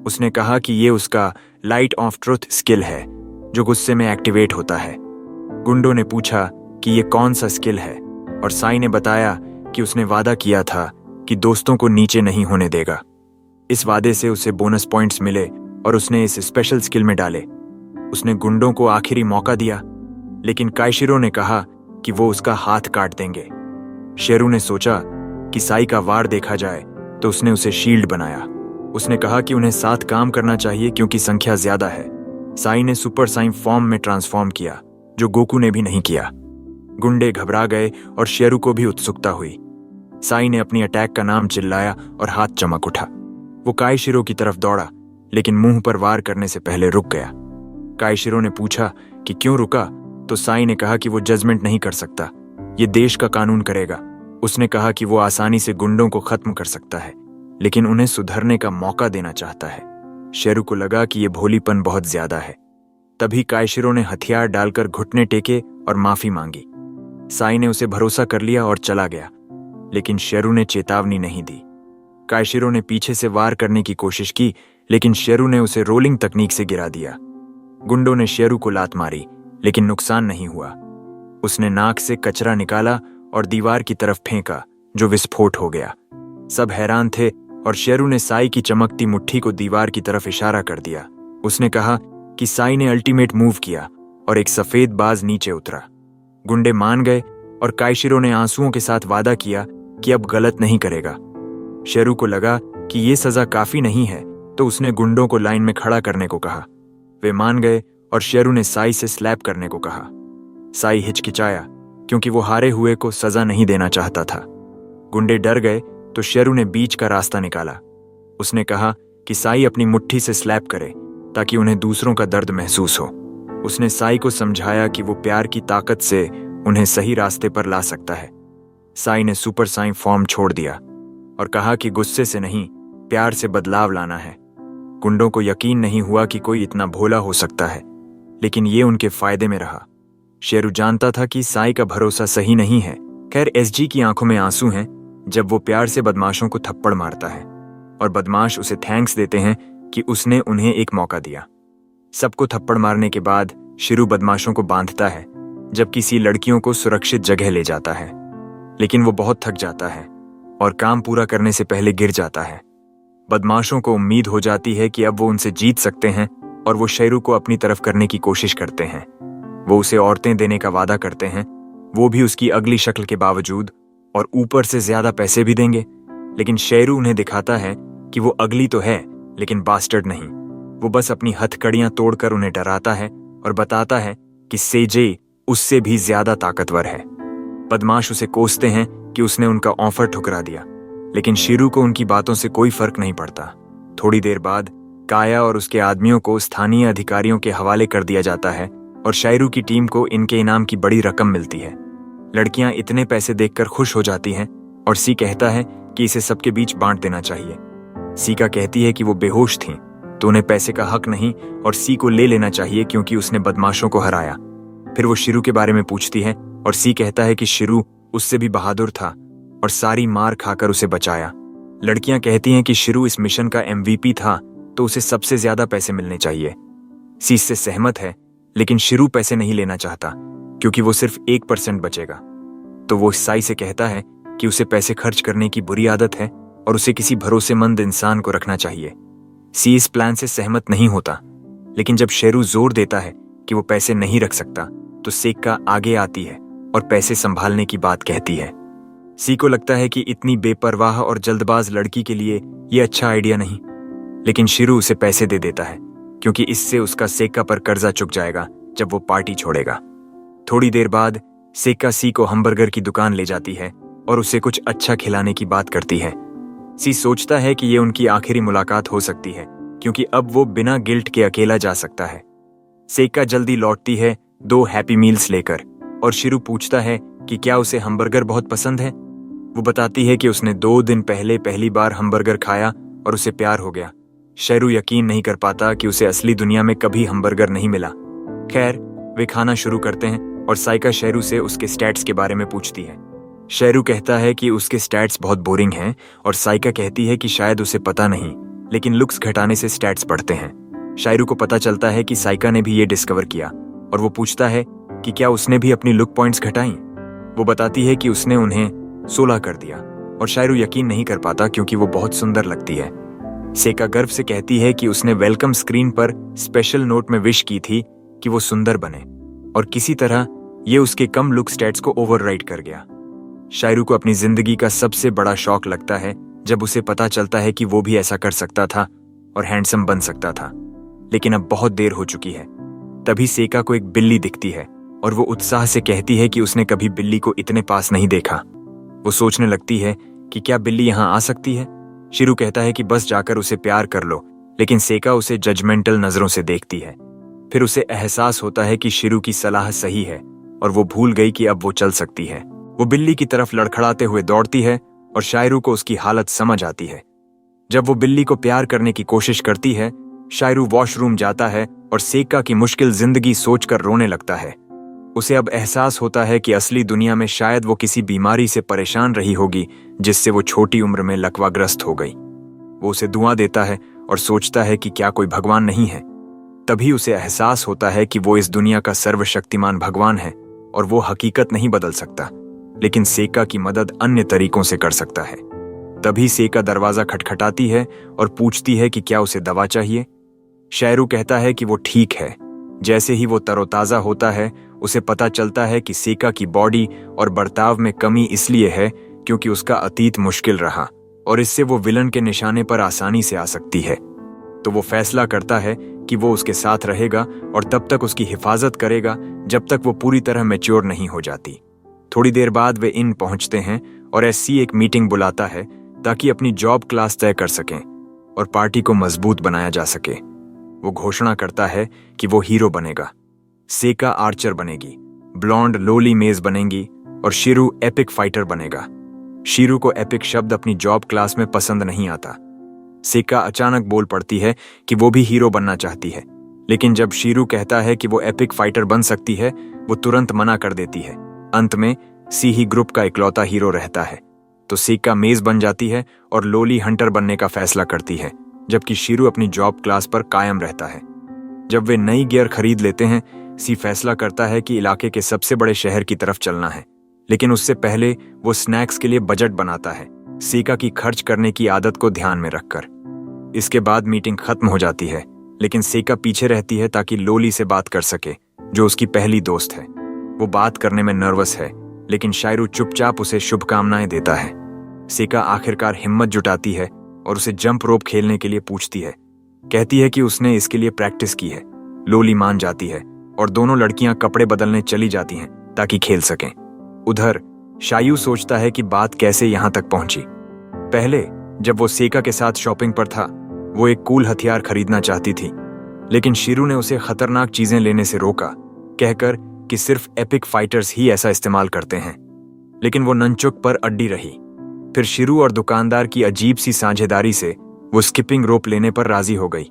उसने कहा कि ये उसका लाइट ऑफ ट्रुथ स्किल है जो गुस्से में एक्टिवेट होता है। गुंडों ने पूछा कि ये कौन सा स्किल है और साई ने बताया कि उसने वादा किया था कि दोस्तों को नीचे नहीं होने देगा। इस वादे से उसे बोनस पॉइंट्स मिले और उसने इस स्पेशल स्किल में डाले। उसने गुंडों को आखिरी मौका दिया, लेकिन कायशिरो ने कहा कि वो उसका हाथ काट देंगे। शेरू ने सोचा कि साई का वार देखा जाए तो उसने उसे शील्ड बनाया। उसने कहा कि उन्हें साथ काम करना चाहिए क्योंकि संख्या ज्यादा है। साई ने सुपर साइन फॉर्म में ट्रांसफॉर्म किया, जो गोकू ने भी नहीं किया। गुंडे घबरा गए और शेरू को भी उत्सुकता हुई। साई ने अपनी अटैक का नाम चिल्लाया और हाथ चमक उठा। वो कायशिरो की तरफ दौड़ा, लेकिन मुंह पर वार करने से पहले रुक गया। कायशिरो ने पूछा कि क्यों रुका, तो साई ने कहा कि वो जजमेंट नहीं कर सकता, ये देश का कानून करेगा। उसने कहा कि वो आसानी से गुंडों को खत्म कर सकता है, लेकिन उन्हें सुधरने का मौका देना चाहता है। शेरू को लगा कि ये भोलीपन बहुत ज्यादा है। तभी कायशिरो ने हथियार डालकर घुटने टेके और माफी मांगी। साई ने उसे भरोसा कर लिया और चला गया, लेकिन शेरू ने चेतावनी नहीं दी। कायशिरो ने पीछे से वार करने की कोशिश की, लेकिन शेरू ने उसे रोलिंग तकनीक से गिरा दिया। गुंडों ने शेरू को लात मारी, लेकिन नुकसान नहीं हुआ। उसने नाक से कचरा निकाला और दीवार की तरफ फेंका, जो विस्फोट हो गया। सब हैरान थे और शेरू ने साई की चमकती मुट्ठी को दीवार की तरफ इशारा कर दिया। उसने कहा कि साई ने अल्टीमेट मूव किया और एक सफेद बाज नीचे उतरा। गुंडे मान गए और कायशिरो ने आंसुओं के साथ वादा किया कि अब गलत नहीं करेगा। शेरू को लगा कि ये सजा काफी नहीं है, तो उसने गुंडों को लाइन में खड़ा करने को कहा। वे मान गए और शेरू ने साई से स्लैप करने को कहा। साई हिचकिचाया क्योंकि वो हारे हुए को सजा नहीं देना चाहता था। गुंडे डर गए तो शेरू ने बीच का रास्ता निकाला। उसने कहा कि साई अपनी मुट्ठी से स्लैप करे ताकि उन्हें दूसरों का दर्द महसूस हो। उसने साई को समझाया कि वो प्यार की ताकत से उन्हें सही रास्ते पर ला सकता है। साई ने सुपर साई फॉर्म छोड़ दिया और कहा कि गुस्से से नहीं, प्यार से बदलाव लाना है। गुंडों को यकीन नहीं हुआ कि कोई इतना भोला हो सकता है, लेकिन ये उनके फायदे में रहा। शेरू जानता था कि साई का भरोसा सही नहीं है। खैर, एसजी की आंखों में आंसू हैं जब वो प्यार से बदमाशों को थप्पड़ मारता है और बदमाश उसे थैंक्स देते हैं कि उसने उन्हें एक मौका दिया। सबको थप्पड़ मारने के बाद शेरू बदमाशों को बांधता है, जब किसी लड़कियों को सुरक्षित जगह ले जाता है। लेकिन वो बहुत थक जाता है और काम पूरा करने से पहले गिर जाता है। बदमाशों को उम्मीद हो जाती है कि अब वो उनसे जीत सकते हैं और वो शेरू को अपनी तरफ करने की कोशिश करते हैं। वो उसे औरतें देने का वादा करते हैं, वो भी उसकी अगली शक्ल के बावजूद, और ऊपर से ज्यादा पैसे भी देंगे। लेकिन शेरू उन्हें दिखाता है कि वो अगली तो है लेकिन बास्टर्ड नहीं। वो बस अपनी हथकड़ियां तोड़कर उन्हें डराता है और बताता है कि सेजे उससे भी ज्यादा ताकतवर है। बदमाश उसे कोसते हैं कि उसने उनका ऑफर ठुकरा दिया, लेकिन शेरू को उनकी बातों से कोई फर्क नहीं पड़ता। थोड़ी देर बाद काया और उसके आदमियों को स्थानीय अधिकारियों के हवाले कर दिया जाता है और शेरू की टीम को इनके इनाम की बड़ी रकम मिलती है। लड़कियां इतने पैसे देखकर खुश हो जाती हैं और सी कहता है कि इसे सबके बीच बांट देना चाहिए। सीका कहती है कि वो बेहोश थीं, तो उन्हें पैसे का हक नहीं और सी को ले लेना चाहिए क्योंकि उसने बदमाशों को हराया। फिर वो शेरू के बारे में पूछती है और सी कहता है कि शेरू उससे भी बहादुर था और सारी मार खाकर उसे बचाया। लड़कियां कहती हैं कि शेरू इस मिशन का MVP था, तो उसे सबसे ज्यादा पैसे मिलने चाहिए। सी इससे सहमत है, लेकिन शेरू पैसे नहीं लेना चाहता क्योंकि वो सिर्फ 1% बचेगा। तो वो साई से कहता है कि उसे पैसे खर्च करने की बुरी आदत है और उसे किसी भरोसेमंद इंसान को रखना चाहिए। सी इस प्लान से सहमत नहीं होता, लेकिन जब शेरू जोर देता है कि वो पैसे नहीं रख सकता, तो सेक्का आगे आती है और पैसे संभालने की बात कहती है। सी को लगता है कि इतनी बेपरवाह और जल्दबाज लड़की के लिए ये अच्छा आइडिया नहीं, लेकिन शेरू उसे पैसे दे देता है क्योंकि इससे उसका सेक्का पर कर्जा चुक जाएगा जब वो पार्टी छोड़ेगा। थोड़ी देर बाद सेक्का सी को हैमबर्गर की दुकान ले जाती है और उसे कुछ अच्छा खिलाने की बात करती है। सी सोचता है कि ये उनकी आखिरी मुलाकात हो सकती है क्योंकि अब वो बिना गिल्ट के अकेला जा सकता है। सेक्का जल्दी लौटती है 2 हैप्पी मील्स लेकर और शेरू पूछता है कि क्या उसे हैमबर्गर बहुत पसंद है। वो बताती है कि उसने 2 दिन पहले पहली बार हैमबर्गर खाया और उसे प्यार हो गया। शेरू यकीन नहीं कर पाता कि उसे असली दुनिया में कभी हैमबर्गर नहीं मिला। खैर, वे खाना शुरू करते हैं और साइका शेरू से उसके स्टैट्स के बारे में पूछती है। शेरू कहता है कि उसके स्टैट्स बहुत बोरिंग हैं और साइका कहती है कि शायद उसे पता नहीं, लेकिन लुक्स घटाने से स्टैट्स बढ़ते हैं। शेरू को पता चलता है कि साइका ने भी ये डिस्कवर किया और वो पूछता है कि क्या उसने भी अपनी लुक पॉइंट्स घटाई। वो बताती है कि उसने उन्हें 16 कर दिया और शेरू यकीन नहीं कर पाता क्योंकि वो बहुत सुंदर लगती है। सेका गर्व से कहती है कि उसने वेलकम स्क्रीन पर स्पेशल नोट में विश की थी कि वो सुंदर बने और किसी तरह ये उसके कम लुक स्टैट्स को ओवरराइड कर गया। शेरू को अपनी जिंदगी का सबसे बड़ा शौक लगता है जब उसे पता चलता है कि वो भी ऐसा कर सकता था और हैंडसम बन सकता था, लेकिन अब बहुत देर हो चुकी है। तभी सेका को एक बिल्ली दिखती है और वो उत्साह से कहती है कि उसने कभी बिल्ली को इतने पास नहीं देखा। वो सोचने लगती है कि क्या बिल्ली यहाँ आ सकती है। शेरू कहता है कि बस जाकर उसे प्यार कर लो, लेकिन सेका उसे जजमेंटल नजरों से देखती है। फिर उसे एहसास होता है कि शेरू की सलाह सही है और वो भूल गई कि अब वो चल सकती है। वो बिल्ली की तरफ लड़खड़ाते हुए दौड़ती है और शेरू को उसकी हालत समझ आती है। जब वो बिल्ली को प्यार करने की कोशिश करती है, शेरू वॉशरूम जाता है और सेका की मुश्किल जिंदगी सोचकर रोने लगता है। उसे अब एहसास होता है कि असली दुनिया में शायद वो किसी बीमारी से परेशान रही होगी जिससे वो छोटी उम्र में लकवाग्रस्त हो गई। वो उसे दुआ देता है और सोचता है कि क्या कोई भगवान नहीं है। तभी उसे एहसास होता है कि वो इस दुनिया का सर्वशक्तिमान भगवान है और वो हकीकत नहीं बदल सकता, लेकिन सेका की मदद अन्य तरीकों से कर सकता है। तभी सेका दरवाजा खटखटाती है और पूछती है कि क्या उसे दवा चाहिए। शेरू कहता है कि वो ठीक है। जैसे ही वो तरोताजा होता है, उसे पता चलता है कि सेका की बॉडी और बर्ताव में कमी इसलिए है क्योंकि उसका अतीत मुश्किल रहा और इससे वो विलन के निशाने पर आसानी से आ सकती है। तो वो फैसला करता है कि वो उसके साथ रहेगा और तब तक उसकी हिफाजत करेगा जब तक वो पूरी तरह मैच्योर नहीं हो जाती। थोड़ी देर बाद वे इन पहुंचते हैं और एससी एक मीटिंग बुलाता है ताकि अपनी जॉब क्लास तय कर सकें और पार्टी को मजबूत बनाया जा सके। वो घोषणा करता है कि वो हीरो बनेगा, सेका आर्चर बनेगी, ब्लॉन्ड लोली मेज बनेंगी और शिरू एपिक फाइटर बनेगा। शिरू को एपिक शब्द अपनी जॉब क्लास में पसंद नहीं आता। सेका अचानक बोल पड़ती है कि वो भी हीरो बनना चाहती है, लेकिन जब शिरू कहता है कि वो एपिक फाइटर बन सकती है, वो तुरंत मना कर देती है। अंत में सी ही ग्रुप का इकलौता हीरो रहता है, तो सेका मेज बन जाती है और लोली हंटर बनने का फैसला करती है, जबकि शिरू अपनी जॉब क्लास पर कायम रहता है। जब वे नई गियर खरीद लेते हैं, सी फैसला करता है कि इलाके के सबसे बड़े शहर की तरफ चलना है, लेकिन उससे पहले वो स्नैक्स के लिए बजट बनाता है, सेका की खर्च करने की आदत को ध्यान में रखकर। इसके बाद मीटिंग खत्म हो जाती है, लेकिन सेका पीछे रहती है ताकि लोली से बात कर सके, जो उसकी पहली दोस्त है। वो बात करने में नर्वस है, लेकिन शायरू चुपचाप उसे शुभकामनाएं देता है। सेका आखिरकार हिम्मत जुटाती है और उसे जंप रोप खेलने के लिए पूछती है। कहती है कि उसने इसके लिए प्रैक्टिस की है। लोली मान जाती है और दोनों लड़कियां कपड़े बदलने चली जाती हैं ताकि खेल सकें। उधर शायू सोचता है कि बात कैसे यहां तक पहुंची। पहले जब वो सेका के साथ शॉपिंग पर था, वो एक कूल हथियार खरीदना चाहती थी, लेकिन शिरू ने उसे खतरनाक चीजें लेने से रोका, कहकर कि सिर्फ एपिक फाइटर्स ही ऐसा इस्तेमाल करते हैं। लेकिन वो ननचुक पर अड्डी रही। फिर शिरू और दुकानदार की अजीब सी साझेदारी से वो स्किपिंग रोप लेने पर राजी हो गई।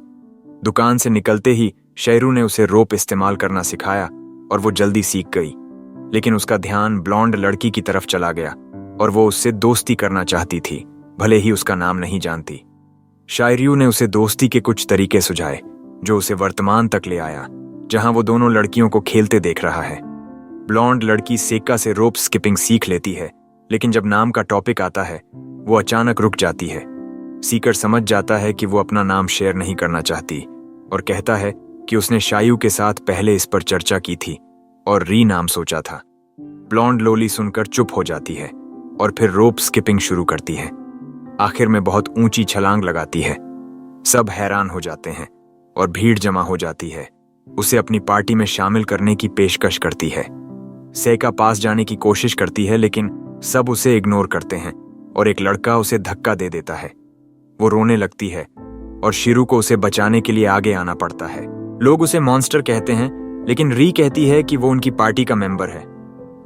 दुकान से निकलते ही शेरू ने उसे रोप इस्तेमाल करना सिखाया और वो जल्दी सीख गई, लेकिन उसका ध्यान ब्लॉन्ड लड़की की तरफ चला गया और वो उससे दोस्ती करना चाहती थी, भले ही उसका नाम नहीं जानती। शायरू ने उसे दोस्ती के कुछ तरीके सुझाए, जो उसे वर्तमान तक ले आया, जहां वो दोनों लड़कियों को खेलते देख रहा है। ब्लॉन्ड लड़की सेका से रोप स्किपिंग सीख लेती है, लेकिन जब नाम का टॉपिक आता है, वो अचानक रुक जाती है। सीकर समझ जाता है कि वो अपना नाम शेयर नहीं करना चाहती और कहता है कि उसने शायू के साथ पहले इस पर चर्चा की थी और री नाम सोचा था। ब्लॉन्ड लोली सुनकर चुप हो जाती है और फिर रोप स्किपिंग शुरू करती है। आखिर में बहुत ऊंची छलांग लगाती है। सब हैरान हो जाते हैं और भीड़ जमा हो जाती है। उसे अपनी पार्टी में शामिल करने की पेशकश करती है। सेका पास जाने की कोशिश करती है, लेकिन सब उसे इग्नोर करते हैं और एक लड़का उसे धक्का दे देता है। वो रोने लगती है और शिरू को उसे बचाने के लिए आगे आना पड़ता है। लोग उसे मॉन्स्टर कहते हैं, लेकिन री कहती है कि वो उनकी पार्टी का मेंबर है।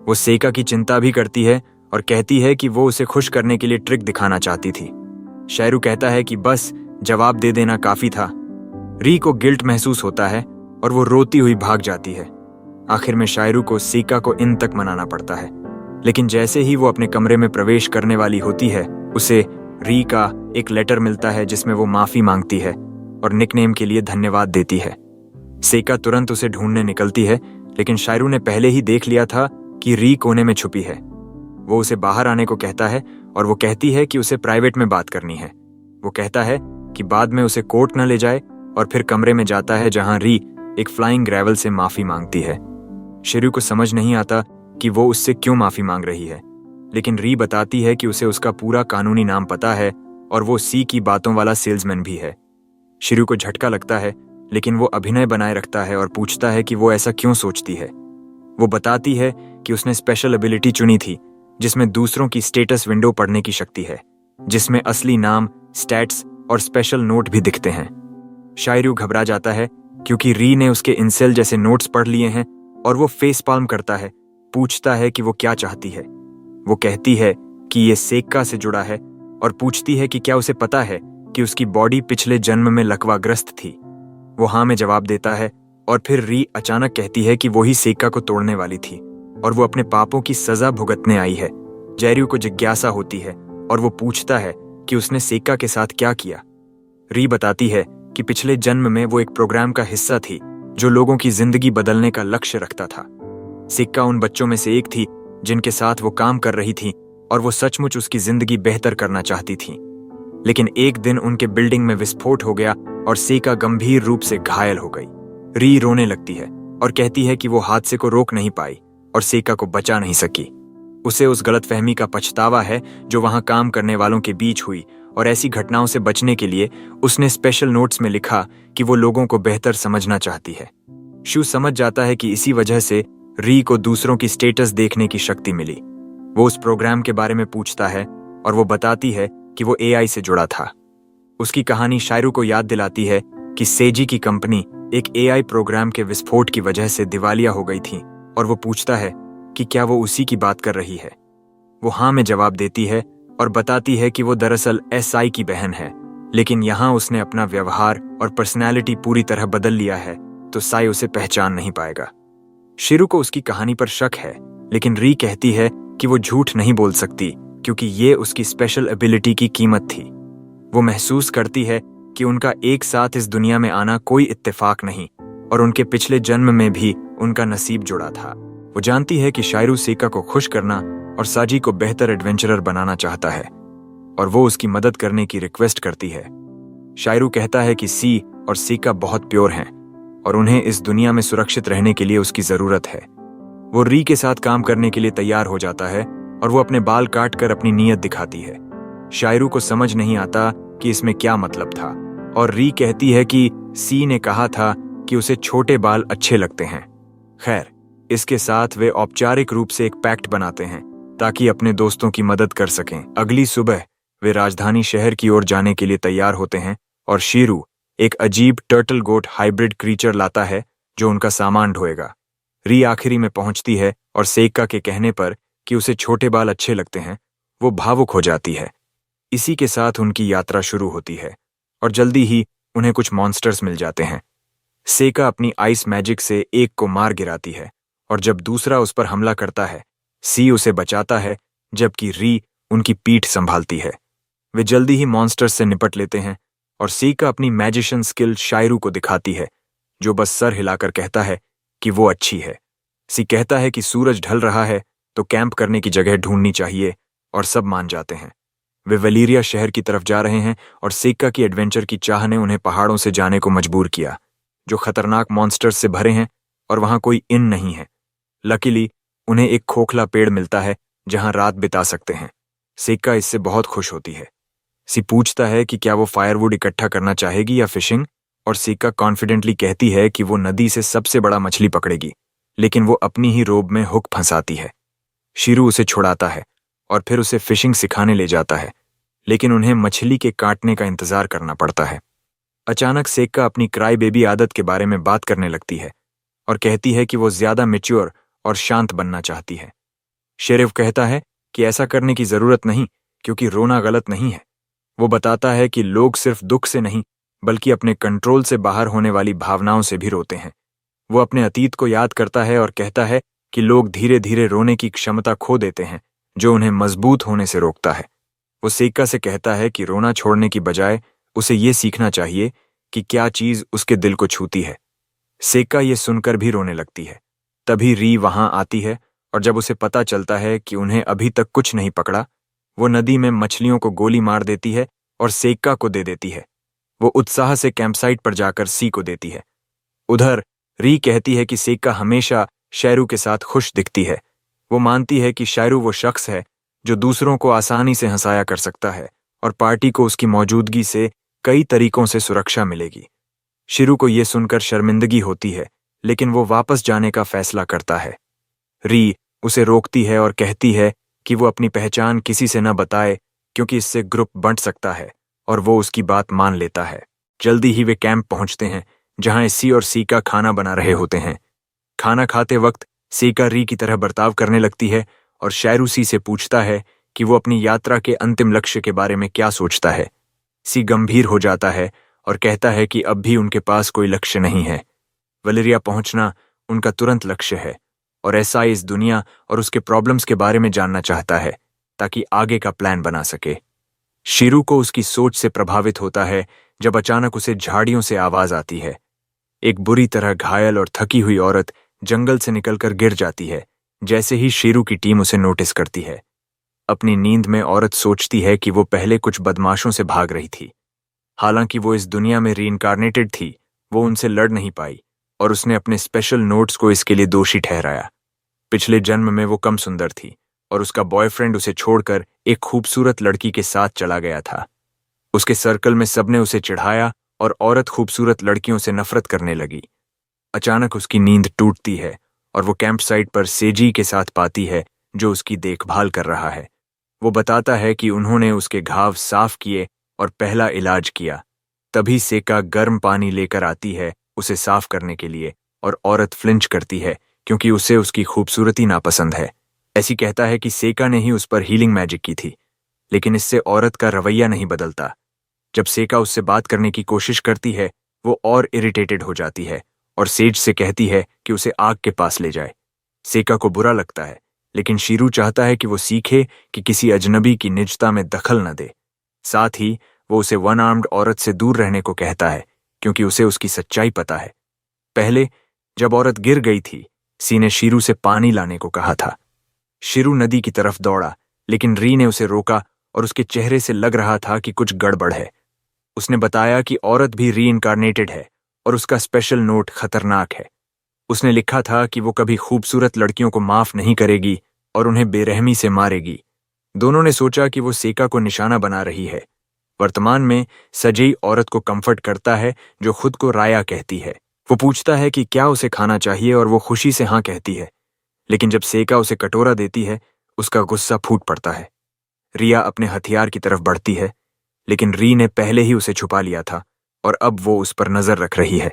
वो सेका की चिंता भी करती है और कहती है कि वो उसे खुश करने के लिए ट्रिक दिखाना चाहती थी। शेरू कहता है कि बस जवाब दे देना काफी था। री को गिल्ट महसूस होता है और वो रोती हुई भाग जाती है। आखिर में शायरू को सेका को इन तक मनाना पड़ता है, लेकिन जैसे ही वो अपने कमरे में प्रवेश करने वाली होती है, उसे री का एक लेटर मिलता है जिसमें वो माफी मांगती है और निकनेम के लिए धन्यवाद देती है। सेका तुरंत उसे ढूंढने निकलती है, लेकिन शायरू ने पहले ही देख लिया था कि री कोने में छुपी है। वो उसे बाहर आने को कहता है और वो कहती है कि उसे प्राइवेट में बात करनी है। वो कहता है कि बाद में उसे कोर्ट न ले जाए और फिर कमरे में जाता है जहां री एक फ्लाइंग ग्रेवल से माफी मांगती है। शिरू को समझ नहीं आता कि वो उससे क्यों माफी मांग रही है, लेकिन री बताती है कि उसे उसका पूरा कानूनी नाम पता है और वो सी की बातों वाला सेल्समैन भी है। शिरू को झटका लगता है, लेकिन वो अभिनय बनाए रखता है और पूछता है कि वो ऐसा क्यों सोचती है। वो बताती है कि उसने स्पेशल एबिलिटी चुनी थी जिसमें दूसरों की स्टेटस विंडो पढ़ने की शक्ति है, जिसमें असली नाम, स्टैट्स और स्पेशल नोट भी दिखते हैं। शायरू घबरा जाता है क्योंकि री ने उसके इंसेल जैसे नोट्स पढ़ लिए हैं और वो फेस पाल्म करता है, पूछता है कि वो क्या चाहती है। वो कहती है कि ये सेका से जुड़ा है और पूछती है कि क्या उसे पता है कि उसकी बॉडी पिछले जन्म में लकवाग्रस्त थी। वो हाँ में जवाब देता है और फिर री अचानक कहती है कि वो ही सेका को तोड़ने वाली थी और वो अपने पापों की सजा भुगतने आई है। जेरू को जिज्ञासा होती है और वो पूछता है कि उसने सेका के साथ क्या किया। री बताती है कि पिछले जन्म में वो एक प्रोग्राम का हिस्सा थी जो लोगों की जिंदगी बदलने का लक्ष्य रखता था। सेका उन बच्चों में से एक थी जिनके साथ वो काम कर रही थी और वो सचमुच उसकी जिंदगी बेहतर करना चाहती थी। लेकिन एक दिन उनके बिल्डिंग में विस्फोट हो गया और सेका गंभीर रूप से घायल हो गई। री रोने लगती है और कहती है कि वो हादसे को रोक नहीं पाई और सेका को बचा नहीं सकी। उसे उस गलतफहमी का पछतावा है जो वहां काम करने वालों के बीच हुई और ऐसी घटनाओं से बचने के लिए उसने स्पेशल नोट्स में लिखा कि वो लोगों को बेहतर समझना चाहती है। शू समझ जाता है कि इसी वजह से री को दूसरों की स्टेटस देखने की शक्ति मिली। वो उस प्रोग्राम के बारे में पूछता है और वो बताती है कि वो एआई से जुड़ा था। उसकी कहानी शायरू को याद दिलाती है कि सेजी की कंपनी एक एआई प्रोग्राम के विस्फोट की वजह से दिवालिया हो गई थी, और वो पूछता है कि क्या वो उसी की बात कर रही है। वो हाँ में जवाब देती है और बताती है कि वो दरअसल एसआई की बहन है, लेकिन यहाँ उसने अपना व्यवहार और पर्सनैलिटी पूरी तरह बदल लिया है, तो साई उसे पहचान नहीं पाएगा। शिरू को उसकी कहानी पर शक है, लेकिन री कहती है कि वो झूठ नहीं बोल सकती क्योंकि ये उसकी स्पेशल एबिलिटी की कीमत थी। वो महसूस करती है कि उनका एक साथ इस दुनिया में आना कोई इत्तेफाक नहीं, और उनके पिछले जन्म में भी उनका नसीब जुड़ा था। वो जानती है कि शायरू सीका को खुश करना और साजी को बेहतर एडवेंचरर बनाना चाहता है, और वो उसकी मदद करने की रिक्वेस्ट करती है। शायरू कहता है कि सी और सीका बहुत प्योर हैं और उन्हें इस दुनिया में सुरक्षित रहने के लिए उसकी जरूरत है। वो री के साथ काम करने के लिए तैयार हो जाता है और वो अपने बाल काट कर अपनी नीयत दिखाती है। शायरू को समझ नहीं आता कि इसमें क्या मतलब था, और री कहती है कि सी ने कहा था कि उसे छोटे बाल अच्छे लगते हैं। खैर, इसके साथ वे औपचारिक रूप से एक पैक्ट बनाते हैं ताकि अपने दोस्तों की मदद कर सकें। अगली सुबह वे राजधानी शहर की ओर जाने के लिए तैयार होते हैं और शीरू एक अजीब टर्टल गोट हाइब्रिड क्रीचर लाता है जो उनका सामान ढोएगा। री आखिरी में पहुंचती है और सेका के कहने पर कि उसे छोटे बाल अच्छे लगते हैं, वो भावुक हो जाती है। इसी के साथ उनकी यात्रा शुरू होती है और जल्दी ही उन्हें कुछ मॉन्स्टर्स मिल जाते हैं। सेका अपनी आइस मैजिक से एक को मार गिराती है, और जब दूसरा उस पर हमला करता है, सी उसे बचाता है, जबकि री उनकी पीठ संभालती है। वे जल्दी ही मॉन्स्टर्स से निपट लेते हैं और सेका अपनी मैजिशियन स्किल शायरू को दिखाती है, जो बस सर हिलाकर कहता है कि वो अच्छी है। सी कहता है कि सूरज ढल रहा है तो कैंप करने की जगह ढूंढनी चाहिए, और सब मान जाते हैं। वे वलीरिया शहर की तरफ जा रहे हैं और सेका की एडवेंचर की चाह ने उन्हें पहाड़ों से जाने को मजबूर किया, जो खतरनाक मॉन्स्टर्स से भरे हैं और वहां कोई इन नहीं है। लकीली उन्हें एक खोखला पेड़ मिलता है जहां रात बिता सकते हैं। सेका इससे बहुत खुश होती है। सी पूछता है कि क्या वो फायरवुड इकट्ठा करना चाहेगी या फिशिंग, और सेका कॉन्फिडेंटली कहती है कि वो नदी से सबसे बड़ा मछली पकड़ेगी, लेकिन वो अपनी ही रोब में हुक फंसाती है। शीरू उसे छुड़ाता है और फिर उसे फिशिंग सिखाने ले जाता है, लेकिन उन्हें मछली के काटने का इंतजार करना पड़ता है। अचानक सेका अपनी क्राई बेबी आदत के बारे में बात करने लगती है और कहती है कि वो ज्यादा मैच्योर और शांत बनना चाहती है। शेरिफ कहता है कि ऐसा करने की जरूरत नहीं, क्योंकि रोना गलत नहीं है। वो बताता है कि लोग सिर्फ दुख से नहीं बल्कि अपने कंट्रोल से बाहर होने वाली भावनाओं से भी रोते हैं। वो अपने अतीत को याद करता है और कहता है कि लोग धीरे धीरे रोने की क्षमता खो देते हैं, जो उन्हें मजबूत होने से रोकता है। वो सेका से कहता है कि रोना छोड़ने की बजाय उसे ये सीखना चाहिए कि क्या चीज उसके दिल को छूती है। सेका ये सुनकर भी रोने लगती है। तभी री वहां आती है, और जब उसे पता चलता है कि उन्हें अभी तक कुछ नहीं पकड़ा, वो नदी में मछलियों को गोली मार देती है और सेका को दे देती है। वो उत्साह से कैंपसाइट पर जाकर सी को देती है। उधर री कहती है कि सेका हमेशा शायरू के साथ खुश दिखती है। वो मानती है कि शायरू वो शख्स है जो दूसरों को आसानी से हंसाया कर सकता है, और पार्टी को उसकी मौजूदगी से कई तरीकों से सुरक्षा मिलेगी। शिरू को यह सुनकर शर्मिंदगी होती है, लेकिन वो वापस जाने का फैसला करता है। री उसे रोकती है और कहती है कि वो अपनी पहचान किसी से न बताए, क्योंकि इससे ग्रुप बंट सकता है, और वो उसकी बात मान लेता है। जल्दी ही वे कैंप पहुंचते हैं जहां सी और सीका खाना बना रहे होते हैं। खाना खाते वक्त सीका री की तरह बर्ताव करने लगती है और शायरू सी से पूछता है कि वो अपनी यात्रा के अंतिम लक्ष्य के बारे में क्या सोचता है। सी गंभीर हो जाता है और कहता है कि अब भी उनके पास कोई लक्ष्य नहीं है। वलेरिया पहुंचना उनका तुरंत लक्ष्य है, और ऐसा इस दुनिया और उसके प्रॉब्लम्स के बारे में जानना चाहता है ताकि आगे का प्लान बना सके। शीरू को उसकी सोच से प्रभावित होता है जब अचानक उसे झाड़ियों से आवाज आती है। एक बुरी तरह घायल और थकी हुई औरत जंगल से निकलकर गिर जाती है जैसे ही शीरू की टीम उसे नोटिस करती है। अपनी नींद में औरत सोचती है कि वो पहले कुछ बदमाशों से भाग रही थी। हालांकि वो इस दुनिया में रीइंकार्नेटेड थी, वो उनसे लड़ नहीं पाई और उसने अपने स्पेशल नोट्स को इसके लिए दोषी ठहराया। पिछले जन्म में वो कम सुंदर थी और उसका बॉयफ्रेंड उसे छोड़कर एक खूबसूरत लड़की के साथ चला गया था। उसके सर्कल में सबने उसे चिढ़ाया और औरत खूबसूरत लड़कियों से नफरत करने लगी। अचानक उसकी नींद टूटती है और वो कैंप साइट पर सेजी के साथ पाती है जो उसकी देखभाल कर रहा है। वो बताता है कि उन्होंने उसके घाव साफ किए और पहला इलाज किया। तभी सेका गर्म पानी लेकर आती है उसे साफ करने के लिए, और औरत फ्लिंच करती है क्योंकि उसे उसकी खूबसूरती नापसंद है। ऐसी कहता है कि सेका ने ही उस पर हीलिंग मैजिक की थी, लेकिन इससे औरत का रवैया नहीं बदलता। जब सेका उससे बात करने की कोशिश करती है, वो और इरिटेटेड हो जाती है और सेज से कहती है कि उसे आग के पास ले जाए। सेका को बुरा लगता है, लेकिन शीरू चाहता है कि वो सीखे कि किसी अजनबी की निजता में दखल न दे। साथ ही वो उसे वन आर्म्ड औरत से दूर रहने को कहता है, क्योंकि उसे उसकी सच्चाई पता है। पहले जब औरत गिर गई थी, सी ने शीरू से पानी लाने को कहा था। शीरू नदी की तरफ दौड़ा, लेकिन री ने उसे रोका और उसके चेहरे से लग रहा था कि कुछ गड़बड़ है। उसने बताया कि औरत भी रीइंकारनेटेड है और उसका स्पेशल नोट खतरनाक है। उसने लिखा था कि वो कभी खूबसूरत लड़कियों को माफ नहीं करेगी और उन्हें बेरहमी से मारेगी। दोनों ने सोचा कि वो सेका को निशाना बना रही है। वर्तमान में सजई औरत को कंफर्ट करता है, जो खुद को राया कहती है। वो पूछता है कि क्या उसे खाना चाहिए और वो खुशी से हाँ कहती है। लेकिन जब सेका उसे कटोरा देती है, उसका गुस्सा फूट पड़ता है। रिया अपने हथियार की तरफ बढ़ती है, लेकिन री ने पहले ही उसे छुपा लिया था और अब वो उस पर नजर रख रही है।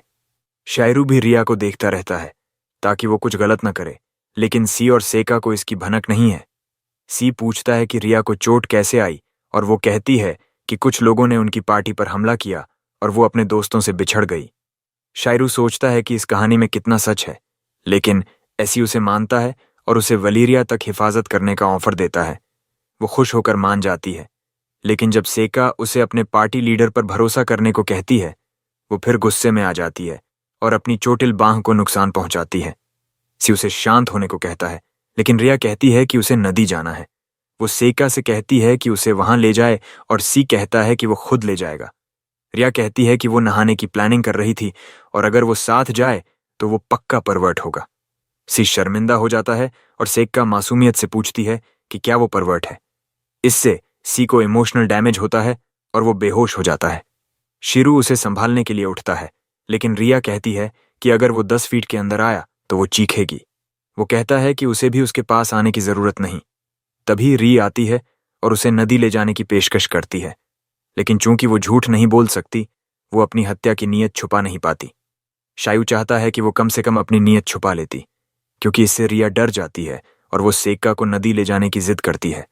शायरू भी रिया को देखता रहता है ताकि वो कुछ गलत न करे, लेकिन सी और सेका को इसकी भनक नहीं है। सी पूछता है कि रिया को चोट कैसे आई और वो कहती है कि कुछ लोगों ने उनकी पार्टी पर हमला किया और वो अपने दोस्तों से बिछड़ गई। शायरू सोचता है कि इस कहानी में कितना सच है, लेकिन ऐसी उसे मानता है और उसे वलीरिया तक हिफाजत करने का ऑफर देता है। वो खुश होकर मान जाती है, लेकिन जब सेका उसे अपने पार्टी लीडर पर भरोसा करने को कहती है, वो फिर गुस्से में आ जाती है और अपनी चोटिल बांह को नुकसान पहुंचाती है। सी उसे शांत होने को कहता है, लेकिन रिया कहती है कि उसे नदी जाना है। वो सेका से कहती है कि उसे वहां ले जाए और सी कहता है कि वो खुद ले जाएगा। रिया कहती है कि वो नहाने की प्लानिंग कर रही थी और अगर वो साथ जाए तो वो पक्का परवर्ट होगा। सी शर्मिंदा हो जाता है और सेका मासूमियत से पूछती है कि क्या वो परवर्ट है। इससे सी को इमोशनल डैमेज होता है और वो बेहोश हो जाता है। शीरू उसे संभालने के लिए उठता है, लेकिन रिया कहती है कि अगर वो 10 फीट के अंदर आया तो वो चीखेगी। वो कहता है कि उसे भी उसके पास आने की जरूरत नहीं। तभी री आती है और उसे नदी ले जाने की पेशकश करती है, लेकिन चूंकि वो झूठ नहीं बोल सकती, वो अपनी हत्या की नीयत छुपा नहीं पाती। शायू चाहता है कि वो कम से कम अपनी नीयत छुपा लेती, क्योंकि इससे रिया डर जाती है और वो सेका को नदी ले जाने की जिद करती है।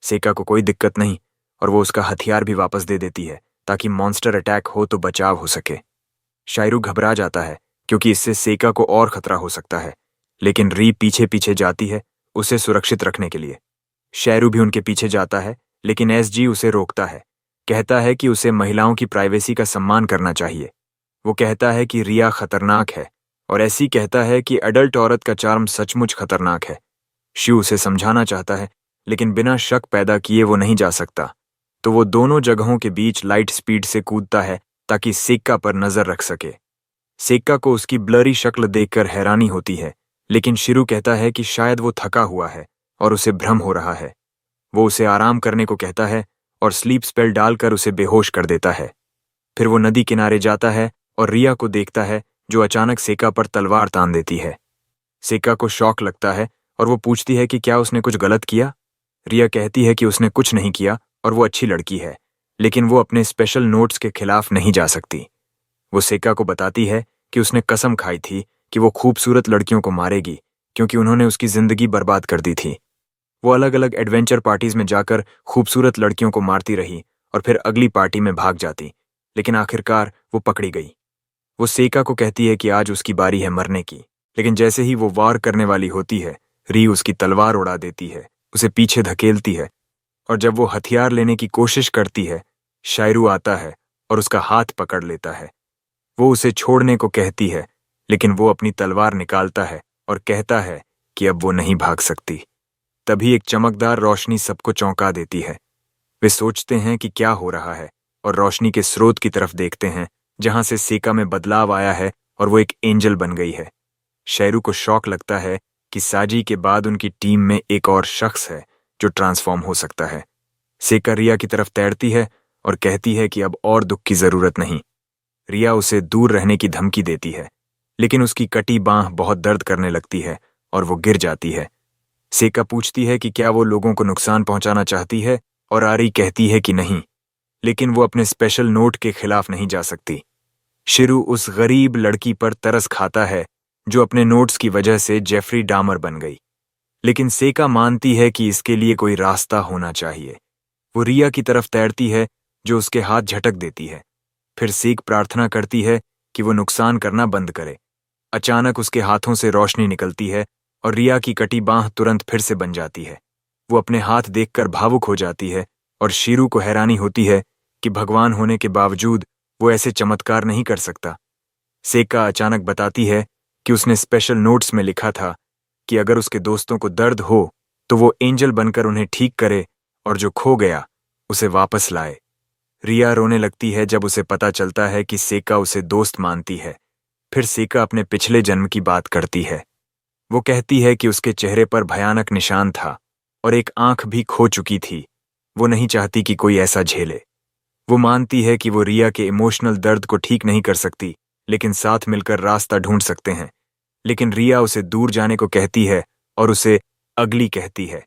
सेका को कोई दिक्कत नहीं और वो उसका हथियार भी वापस दे देती है ताकि मॉन्स्टर अटैक हो तो बचाव हो सके। शायरू घबरा जाता है क्योंकि इससे सेका को और खतरा हो सकता है, लेकिन री पीछे पीछे जाती है उसे सुरक्षित रखने के लिए। शायरू भी उनके पीछे जाता है, लेकिन एसजी उसे रोकता है, कहता है कि उसे महिलाओं की प्राइवेसी का सम्मान करना चाहिए। वो कहता है कि रिया खतरनाक है और ऐसी कहता है कि अडल्ट औरत का चार्म सचमुच खतरनाक है। शिव उसे समझाना चाहता है, लेकिन बिना शक पैदा किए वो नहीं जा सकता, तो वो दोनों जगहों के बीच लाइट स्पीड से कूदता है ताकि सेक्का पर नजर रख सके। सेक्का को उसकी ब्लरी शक्ल देखकर हैरानी होती है, लेकिन शिरू कहता है कि शायद वो थका हुआ है और उसे भ्रम हो रहा है। वो उसे आराम करने को कहता है और स्लीप स्पेल डालकर उसे बेहोश कर देता है। फिर वो नदी किनारे जाता है और रिया को देखता है, जो अचानक सेक्का पर तलवार तान देती है। सेक्का को शौक लगता है और वो पूछती है कि क्या उसने कुछ गलत किया। रिया कहती है कि उसने कुछ नहीं किया और वो अच्छी लड़की है, लेकिन वो अपने स्पेशल नोट्स के खिलाफ नहीं जा सकती। वो सेक्का को बताती है कि उसने कसम खाई थी कि वो खूबसूरत लड़कियों को मारेगी, क्योंकि उन्होंने उसकी जिंदगी बर्बाद कर दी थी। वो अलग अलग एडवेंचर पार्टीज में जाकर खूबसूरत लड़कियों को मारती रही और फिर अगली पार्टी में भाग जाती, लेकिन आखिरकार वो पकड़ी गई। वो सेक्का को कहती है कि आज उसकी बारी है मरने की, लेकिन जैसे ही वो वार करने वाली होती है, री उसकी तलवार उड़ा देती है, उसे पीछे धकेलती है, और जब वो हथियार लेने की कोशिश करती है, शायरू आता है और उसका हाथ पकड़ लेता है। वो उसे छोड़ने को कहती है, लेकिन वो अपनी तलवार निकालता है और कहता है कि अब वो नहीं भाग सकती। तभी एक चमकदार रोशनी सबको चौंका देती है। वे सोचते हैं कि क्या हो रहा है और रोशनी के स्रोत की तरफ देखते हैं, जहां से सेक्का में बदलाव आया है और वो एक एंजल बन गई है। शायरू को शौक लगता है कि साजी के बाद उनकी टीम में एक और शख्स है जो ट्रांसफॉर्म हो सकता है। सेक्का रिया की तरफ तैरती है और कहती है कि अब और दुख की जरूरत नहीं। रिया उसे दूर रहने की धमकी देती है, लेकिन उसकी कटी बांह बहुत दर्द करने लगती है और वो गिर जाती है। सेक्का पूछती है कि क्या वो लोगों को नुकसान पहुंचाना चाहती है और आरी कहती है कि नहीं। लेकिन वो अपने स्पेशल नोट के खिलाफ नहीं जा सकती। शिरू उस गरीब लड़की पर तरस खाता है जो अपने नोट्स की वजह से जेफरी डामर बन गई। लेकिन सेका मानती है कि इसके लिए कोई रास्ता होना चाहिए। वो रिया की तरफ तैरती है जो उसके हाथ झटक देती है। फिर सेक प्रार्थना करती है कि वो नुकसान करना बंद करे। अचानक उसके हाथों से रोशनी निकलती है और रिया की कटी बांह तुरंत फिर से बन जाती है। वो अपने हाथ देखकर भावुक हो जाती है और शीरू को हैरानी होती है कि भगवान होने के बावजूद वो ऐसे चमत्कार नहीं कर सकता। सेका अचानक बताती है कि उसने स्पेशल नोट्स में लिखा था कि अगर उसके दोस्तों को दर्द हो तो वो एंजल बनकर उन्हें ठीक करे और जो खो गया उसे वापस लाए। रिया रोने लगती है जब उसे पता चलता है कि सेका उसे दोस्त मानती है। फिर सेका अपने पिछले जन्म की बात करती है। वो कहती है कि उसके चेहरे पर भयानक निशान था और एक आंख भी खो चुकी थी। वो नहीं चाहती कि कोई ऐसा झेले। वो मानती है कि वो रिया के इमोशनल दर्द को ठीक नहीं कर सकती, लेकिन साथ मिलकर रास्ता ढूंढ सकते हैं। लेकिन रिया उसे दूर जाने को कहती है और उसे अगली कहती है।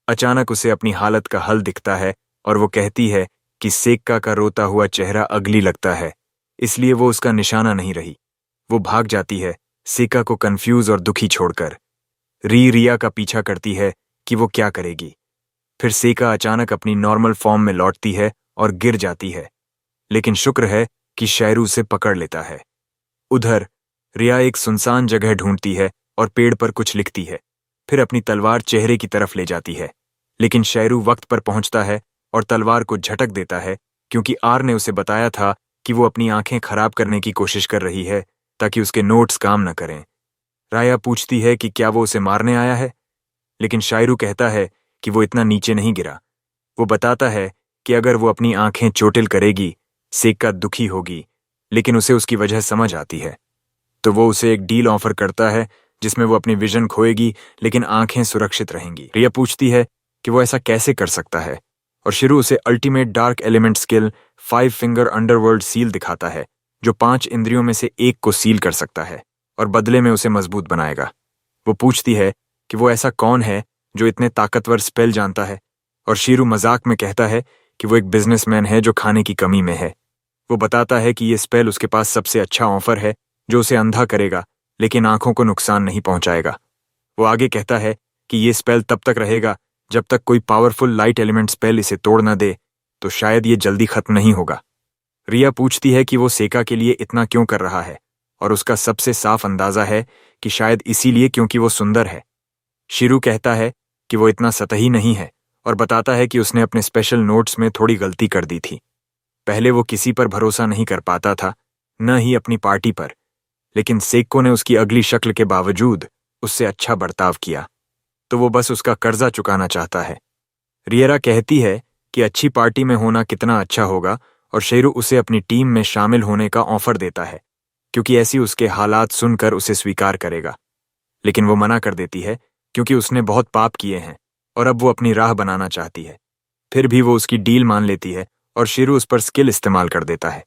अचानक उसे अपनी हालत का हल दिखता है और वो कहती है कि सेक्का का रोता हुआ चेहरा अगली लगता है, इसलिए वो उसका निशाना नहीं रही। वो भाग जाती है, सेक्का को कंफ्यूज और दुखी छोड़कर। रिया का पीछा करती है कि वो क्या करेगी। फिर सेका अचानक अपनी नॉर्मल फॉर्म में लौटती है और गिर जाती है, लेकिन शुक्र है कि शैरू उसे पकड़ लेता है। उधर रिया एक सुनसान जगह ढूंढती है और पेड़ पर कुछ लिखती है। फिर अपनी तलवार चेहरे की तरफ ले जाती है, लेकिन शैरू वक्त पर पहुंचता है और तलवार को झटक देता है, क्योंकि आर ने उसे बताया था कि वो अपनी आंखें खराब करने की कोशिश कर रही है ताकि उसके नोट्स काम न करें। राया पूछती है कि क्या वो उसे मारने आया है, लेकिन शायरू कहता है कि वो इतना नीचे नहीं गिरा। वो बताता है कि अगर वो अपनी आंखें चोटिल करेगी, सेक्का दुखी होगी, लेकिन उसे उसकी वजह समझ आती है। तो वो उसे एक डील ऑफर करता है जिसमें वो अपनी विजन खोएगी लेकिन आंखें सुरक्षित रहेंगी। रिया पूछती है कि वो ऐसा कैसे कर सकता है और शिरू उसे ultimate dark element skill 5 finger underworld seal दिखाता है, जो 5 इंद्रियों में से एक को सील कर सकता है और बदले में उसे मजबूत बनाएगा। वो पूछती है कि वो ऐसा कौन है जो इतने ताकतवर स्पेल जानता है, और शीरू मजाक में कहता है कि वो एक बिजनेसमैन है जो खाने की कमी में है। वो बताता है कि ये स्पेल उसके पास सबसे अच्छा ऑफर है जो उसे अंधा करेगा लेकिन आंखों को नुकसान नहीं पहुंचाएगा। वो आगे कहता है कि ये स्पेल तब तक रहेगा जब तक कोई पावरफुल लाइट एलिमेंट स्पेल इसे तोड़ न दे, तो शायद ये जल्दी खत्म नहीं होगा। रिया पूछती है कि वो सेका के लिए इतना क्यों कर रहा है, और उसका सबसे साफ अंदाजा है कि शायद इसीलिए क्योंकि वो सुंदर है। शिरू कहता है कि वो इतना सतही नहीं है और बताता है कि उसने अपने स्पेशल नोट्स में थोड़ी गलती कर दी थी। पहले वो किसी पर भरोसा नहीं कर पाता था, न ही अपनी पार्टी पर, लेकिन सेक्को ने उसकी अगली शक्ल के बावजूद उससे अच्छा बर्ताव किया, तो वो बस उसका कर्जा चुकाना चाहता है। रियरा कहती है कि अच्छी पार्टी में होना कितना अच्छा होगा और शेरू उसे अपनी टीम में शामिल होने का ऑफर देता है, क्योंकि ऐसी उसके हालात सुनकर उसे स्वीकार करेगा। लेकिन वो मना कर देती है क्योंकि उसने बहुत पाप किए हैं और अब वो अपनी राह बनाना चाहती है। फिर भी वो उसकी डील मान लेती है और शेरू उस पर स्किल इस्तेमाल कर देता है।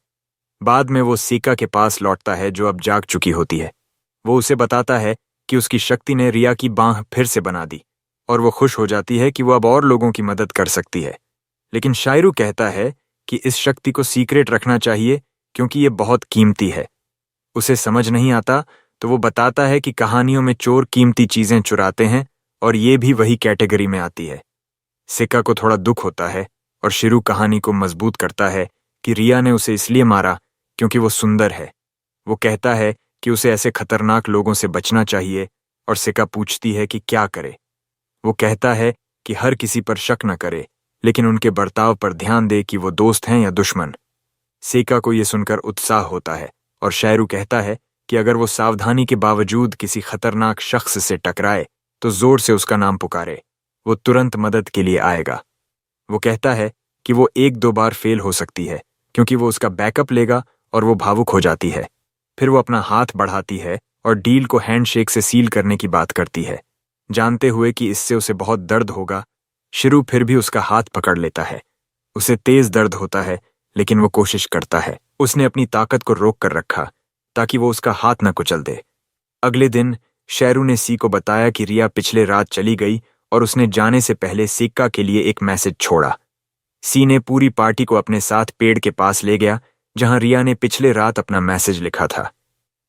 बाद में वो सीका के पास लौटता है जो अब जाग चुकी होती है। वो उसे बताता है कि उसकी शक्ति ने रिया की बांह फिर से बना दी और वो खुश हो जाती है कि वो अब और लोगों की मदद कर सकती है। लेकिन शायरू कहता है कि इस शक्ति को सीक्रेट रखना चाहिए क्योंकि ये बहुत कीमती है। उसे समझ नहीं आता तो वो बताता है कि कहानियों में चोर कीमती चीजें चुराते हैं और ये भी वही कैटेगरी में आती है। सिक्का को थोड़ा दुख होता है और शिरू कहानी को मजबूत करता है कि रिया ने उसे इसलिए मारा क्योंकि वो सुंदर है। वो कहता है कि उसे ऐसे खतरनाक लोगों से बचना चाहिए और सिक्का पूछती है कि क्या करे। वो कहता है कि हर किसी पर शक न करे, लेकिन उनके बर्ताव पर ध्यान दे कि वो दोस्त हैं या दुश्मन। सेका को यह सुनकर उत्साह होता है और शायरू कहता है कि अगर वो सावधानी के बावजूद किसी खतरनाक शख्स से टकराए तो जोर से उसका नाम पुकारे, वो तुरंत मदद के लिए आएगा। वो कहता है कि वो 1-2 बार फेल हो सकती है क्योंकि वो उसका बैकअप लेगा और वो भावुक हो जाती है। फिर वो अपना हाथ बढ़ाती है और डील को हैंडशेक से सील करने की बात करती है, जानते हुए कि इससे उसे बहुत दर्द होगा। शिरू फिर भी उसका हाथ पकड़ लेता है। उसे तेज दर्द होता है लेकिन वो कोशिश करता है। उसने अपनी ताकत को रोक कर रखा ताकि वो उसका हाथ न कुचल दे। अगले दिन शेरू ने सी को बताया कि रिया पिछले रात चली गई और उसने जाने से पहले सिक्का के लिए एक मैसेज छोड़ा। सी ने पूरी पार्टी को अपने साथ पेड़ के पास ले गया जहां रिया ने पिछले रात अपना मैसेज लिखा था।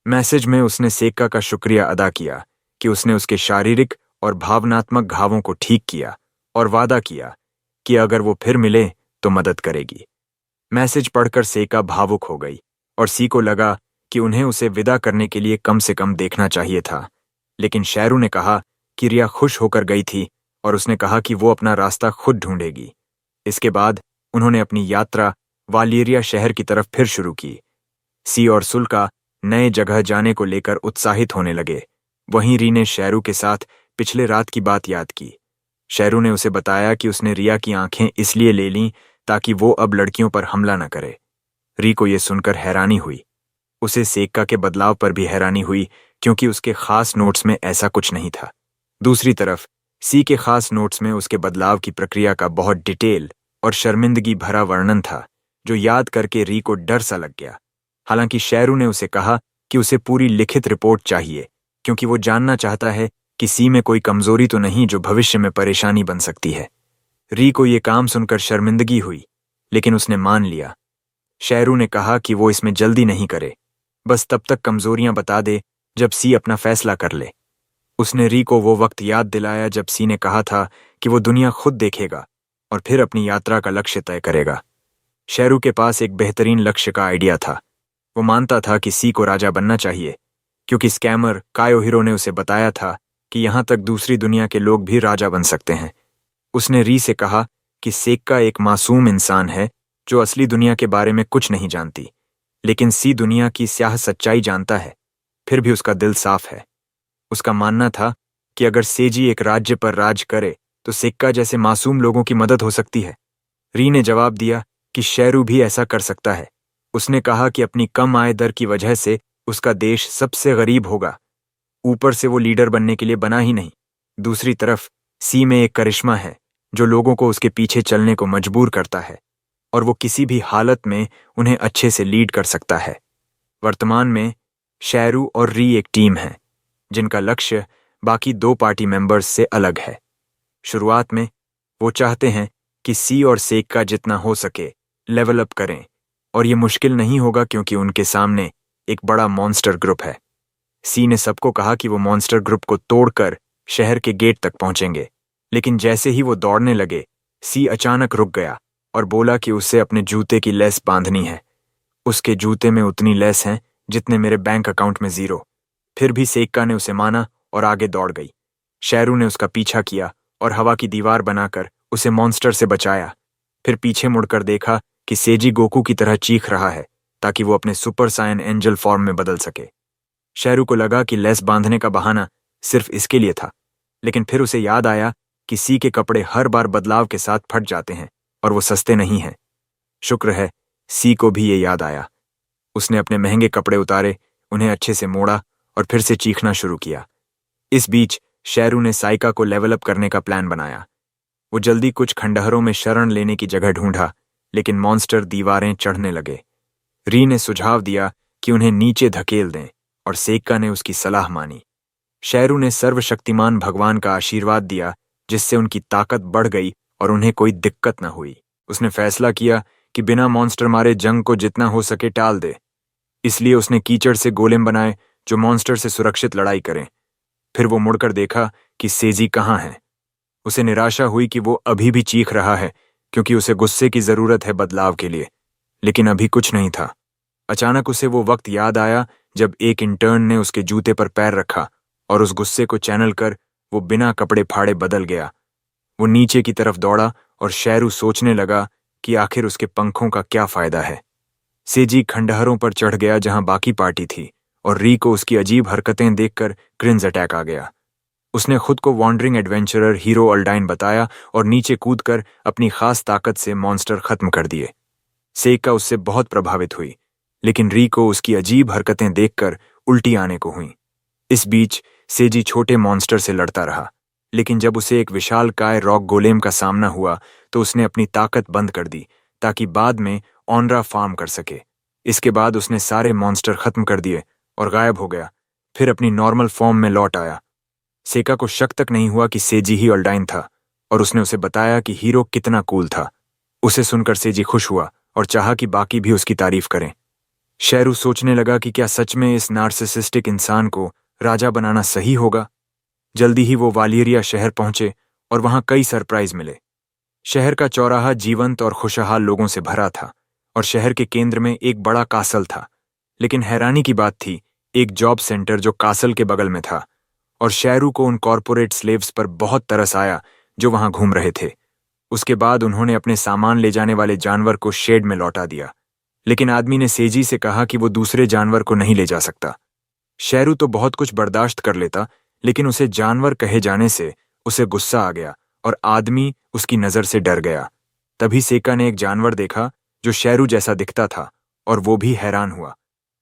मैसेज में उसने सेक्का का शुक्रिया अदा किया कि उसने उसके शारीरिक और भावनात्मक घावों को ठीक किया और वादा किया कि अगर वो फिर मिले तो मदद करेगी। मैसेज पढ़कर सेका भावुक हो गई और सी को लगा कि उन्हें उसे विदा करने के लिए कम से कम देखना चाहिए था। लेकिन शेरू ने कहा कि रिया खुश होकर गई थी और उसने कहा कि वो अपना रास्ता खुद ढूंढेगी। इसके बाद उन्होंने अपनी यात्रा वालियरिया शहर की तरफ फिर शुरू की। सी और सुल्का नए जगह जाने को लेकर उत्साहित होने लगे। वहीं री ने शेरू के साथ पिछले रात की बात याद की। शेरू ने उसे बताया कि उसने रिया की आंखें इसलिए ले लीं ताकि वो अब लड़कियों पर हमला न करे। री को यह सुनकर हैरानी हुई। उसे सेक्का के बदलाव पर भी हैरानी हुई क्योंकि उसके खास नोट्स में ऐसा कुछ नहीं था। दूसरी तरफ सी के खास नोट्स में उसके बदलाव की प्रक्रिया का बहुत डिटेल और शर्मिंदगी भरा वर्णन था, जो याद करके री को डर सा लग गया। हालांकि शेरू ने उसे कहा कि उसे पूरी लिखित रिपोर्ट चाहिए क्योंकि वो जानना चाहता है कि सी में कोई कमजोरी तो नहीं जो भविष्य में परेशानी बन सकती है। री को ये काम सुनकर शर्मिंदगी हुई, लेकिन उसने मान लिया। शेरू ने कहा कि वो इसमें जल्दी नहीं करे, बस तब तक कमजोरियां बता दे जब सी अपना फैसला कर ले। उसने री को वो वक्त याद दिलाया जब सी ने कहा था कि वो दुनिया खुद देखेगा और फिर अपनी यात्रा का लक्ष्य तय करेगा। शेरू के पास एक बेहतरीन लक्ष्य का आइडिया था। वो मानता था कि सी को राजा बनना चाहिए क्योंकि स्कैमर कायोहिरो ने उसे बताया था कि यहां तक दूसरी दुनिया के लोग भी राजा बन सकते हैं। उसने री से कहा कि सेक्का एक मासूम इंसान है जो असली दुनिया के बारे में कुछ नहीं जानती, लेकिन सी दुनिया की स्याह सच्चाई जानता है, फिर भी उसका दिल साफ है। उसका मानना था कि अगर सेजी एक राज्य पर राज करे तो सेक्का जैसे मासूम लोगों की मदद हो सकती है। री ने जवाब दिया कि शेरू भी ऐसा कर सकता है। उसने कहा कि अपनी कम आय दर की वजह से उसका देश सबसे गरीब होगा। ऊपर से वो लीडर बनने के लिए बना ही नहीं। दूसरी तरफ सी में एक करिश्मा है जो लोगों को उसके पीछे चलने को मजबूर करता है और वो किसी भी हालत में उन्हें अच्छे से लीड कर सकता है। वर्तमान में शेरू और री एक टीम है जिनका लक्ष्य बाकी दो पार्टी मेंबर्स से अलग है। शुरुआत में वो चाहते हैं कि सी और सेक्का जितना हो सके लेवल अप करें, और ये मुश्किल नहीं होगा क्योंकि उनके सामने एक बड़ा मॉन्स्टर ग्रुप है। सी ने सबको कहा कि वो मॉन्स्टर ग्रुप को तोड़कर शहर के गेट तक पहुंचेंगे, लेकिन जैसे ही वो दौड़ने लगे, सी अचानक रुक गया और बोला कि उसे अपने जूते की लेस बांधनी है। उसके जूते में उतनी लेस हैं जितने मेरे बैंक अकाउंट में 0। फिर भी सेक्का ने उसे माना और आगे दौड़ गई। शेरू ने उसका पीछा किया और हवा की दीवार बनाकर उसे मॉन्स्टर से बचाया। फिर पीछे मुड़कर देखा कि सेजी गोकू की तरह चीख रहा है ताकि वो अपने सुपर सायन एंजल फॉर्म में बदल सके। शेरू को लगा कि लेस बांधने का बहाना सिर्फ इसके लिए था, लेकिन फिर उसे याद आया कि सी के कपड़े हर बार बदलाव के साथ फट जाते हैं और वो सस्ते नहीं हैं। शुक्र है सी को भी ये याद आया। उसने अपने महंगे कपड़े उतारे, उन्हें अच्छे से मोड़ा और फिर से चीखना शुरू किया। इस बीच शेरू ने साइका को लेवल अप करने का प्लान बनाया। वो जल्दी कुछ खंडहरों में शरण लेने की जगह ढूंढा, लेकिन मॉन्स्टर दीवारें चढ़ने लगे। री ने सुझाव दिया कि उन्हें नीचे धकेल दें और सेक्का ने उसकी सलाह मानी। शेरू ने सर्वशक्तिमान भगवान का आशीर्वाद दिया जिससे उनकी ताकत बढ़ गई और उन्हें कोई दिक्कत न हुई। उसने फैसला किया कि बिना मॉन्स्टर मारे जंग को जितना हो सके टाल दे। इसलिए उसने कीचड़ से गोलेम बनाए जो मॉन्स्टर से सुरक्षित लड़ाई करें। फिर वो मुड़कर देखा कि सेजी कहाँ है। उसे निराशा हुई कि वो अभी भी चीख रहा है क्योंकि उसे गुस्से की जरूरत है बदलाव के लिए, लेकिन अभी कुछ नहीं था। अचानक उसे वो वक्त याद आया जब एक इंटर्न ने उसके जूते पर पैर रखा और उस गुस्से को चैनल कर वो बिना कपड़े फाड़े बदल गया। वो नीचे की तरफ दौड़ा और शेरू सोचने लगा कि आखिर उसके पंखों का क्या फायदा है। सेजी खंडहरों पर चढ़ गया जहां बाकी पार्टी थी और री को उसकी अजीब हरकतें देखकर क्रिंज अटैक आ गया। उसने खुद को वॉन्डरिंग एडवेंचरर हीरो अल्डाइन बताया और नीचे कूदकर अपनी खास ताकत से मॉन्स्टर खत्म कर दिए। सेका उससे बहुत प्रभावित हुई, लेकिन री को उसकी अजीब हरकतें देखकर उल्टी आने को हुई। इस बीच सेजी छोटे मॉन्स्टर से लड़ता रहा, लेकिन जब उसे एक विशालकाय रॉक गोलेम का सामना हुआ तो उसने अपनी ताकत बंद कर दी ताकि बाद में ऑनरा फार्म कर सके। इसके बाद उसने सारे मॉन्स्टर खत्म कर दिए और गायब हो गया, फिर अपनी नॉर्मल फॉर्म में लौट आया। सेका को शक तक नहीं हुआ कि सेजी ही अल्डाइन था और उसने उसे बताया कि हीरो कितना कूल था। उसे सुनकर सेजी खुश हुआ और चाहा कि बाकी भी उसकी तारीफ करें। शेरू सोचने लगा कि क्या सच में इस नार्सिसिस्टिक इंसान को राजा बनाना सही होगा। जल्दी ही वो वालियरिया शहर पहुंचे और वहां कई सरप्राइज मिले। शहर का चौराहा जीवंत और खुशहाल लोगों से भरा था और शहर के केंद्र में एक बड़ा कासल था। लेकिन हैरानी की बात थी, एक जॉब सेंटर जो कासल के बगल में था, और शेरू को उन कॉरपोरेट स्लेव्स पर बहुत तरस आया जो वहां घूम रहे थे। उसके बाद उन्होंने अपने सामान ले जाने वाले जानवर को शेड में लौटा दिया, लेकिन आदमी ने सेजी से कहा कि वो दूसरे जानवर को नहीं ले जा सकता। शेरू तो बहुत कुछ बर्दाश्त कर लेता, लेकिन उसे जानवर कहे जाने से उसे गुस्सा आ गया और आदमी उसकी नजर से डर गया। तभी सेका ने एक जानवर देखा जो शेरू जैसा दिखता था और वो भी हैरान हुआ।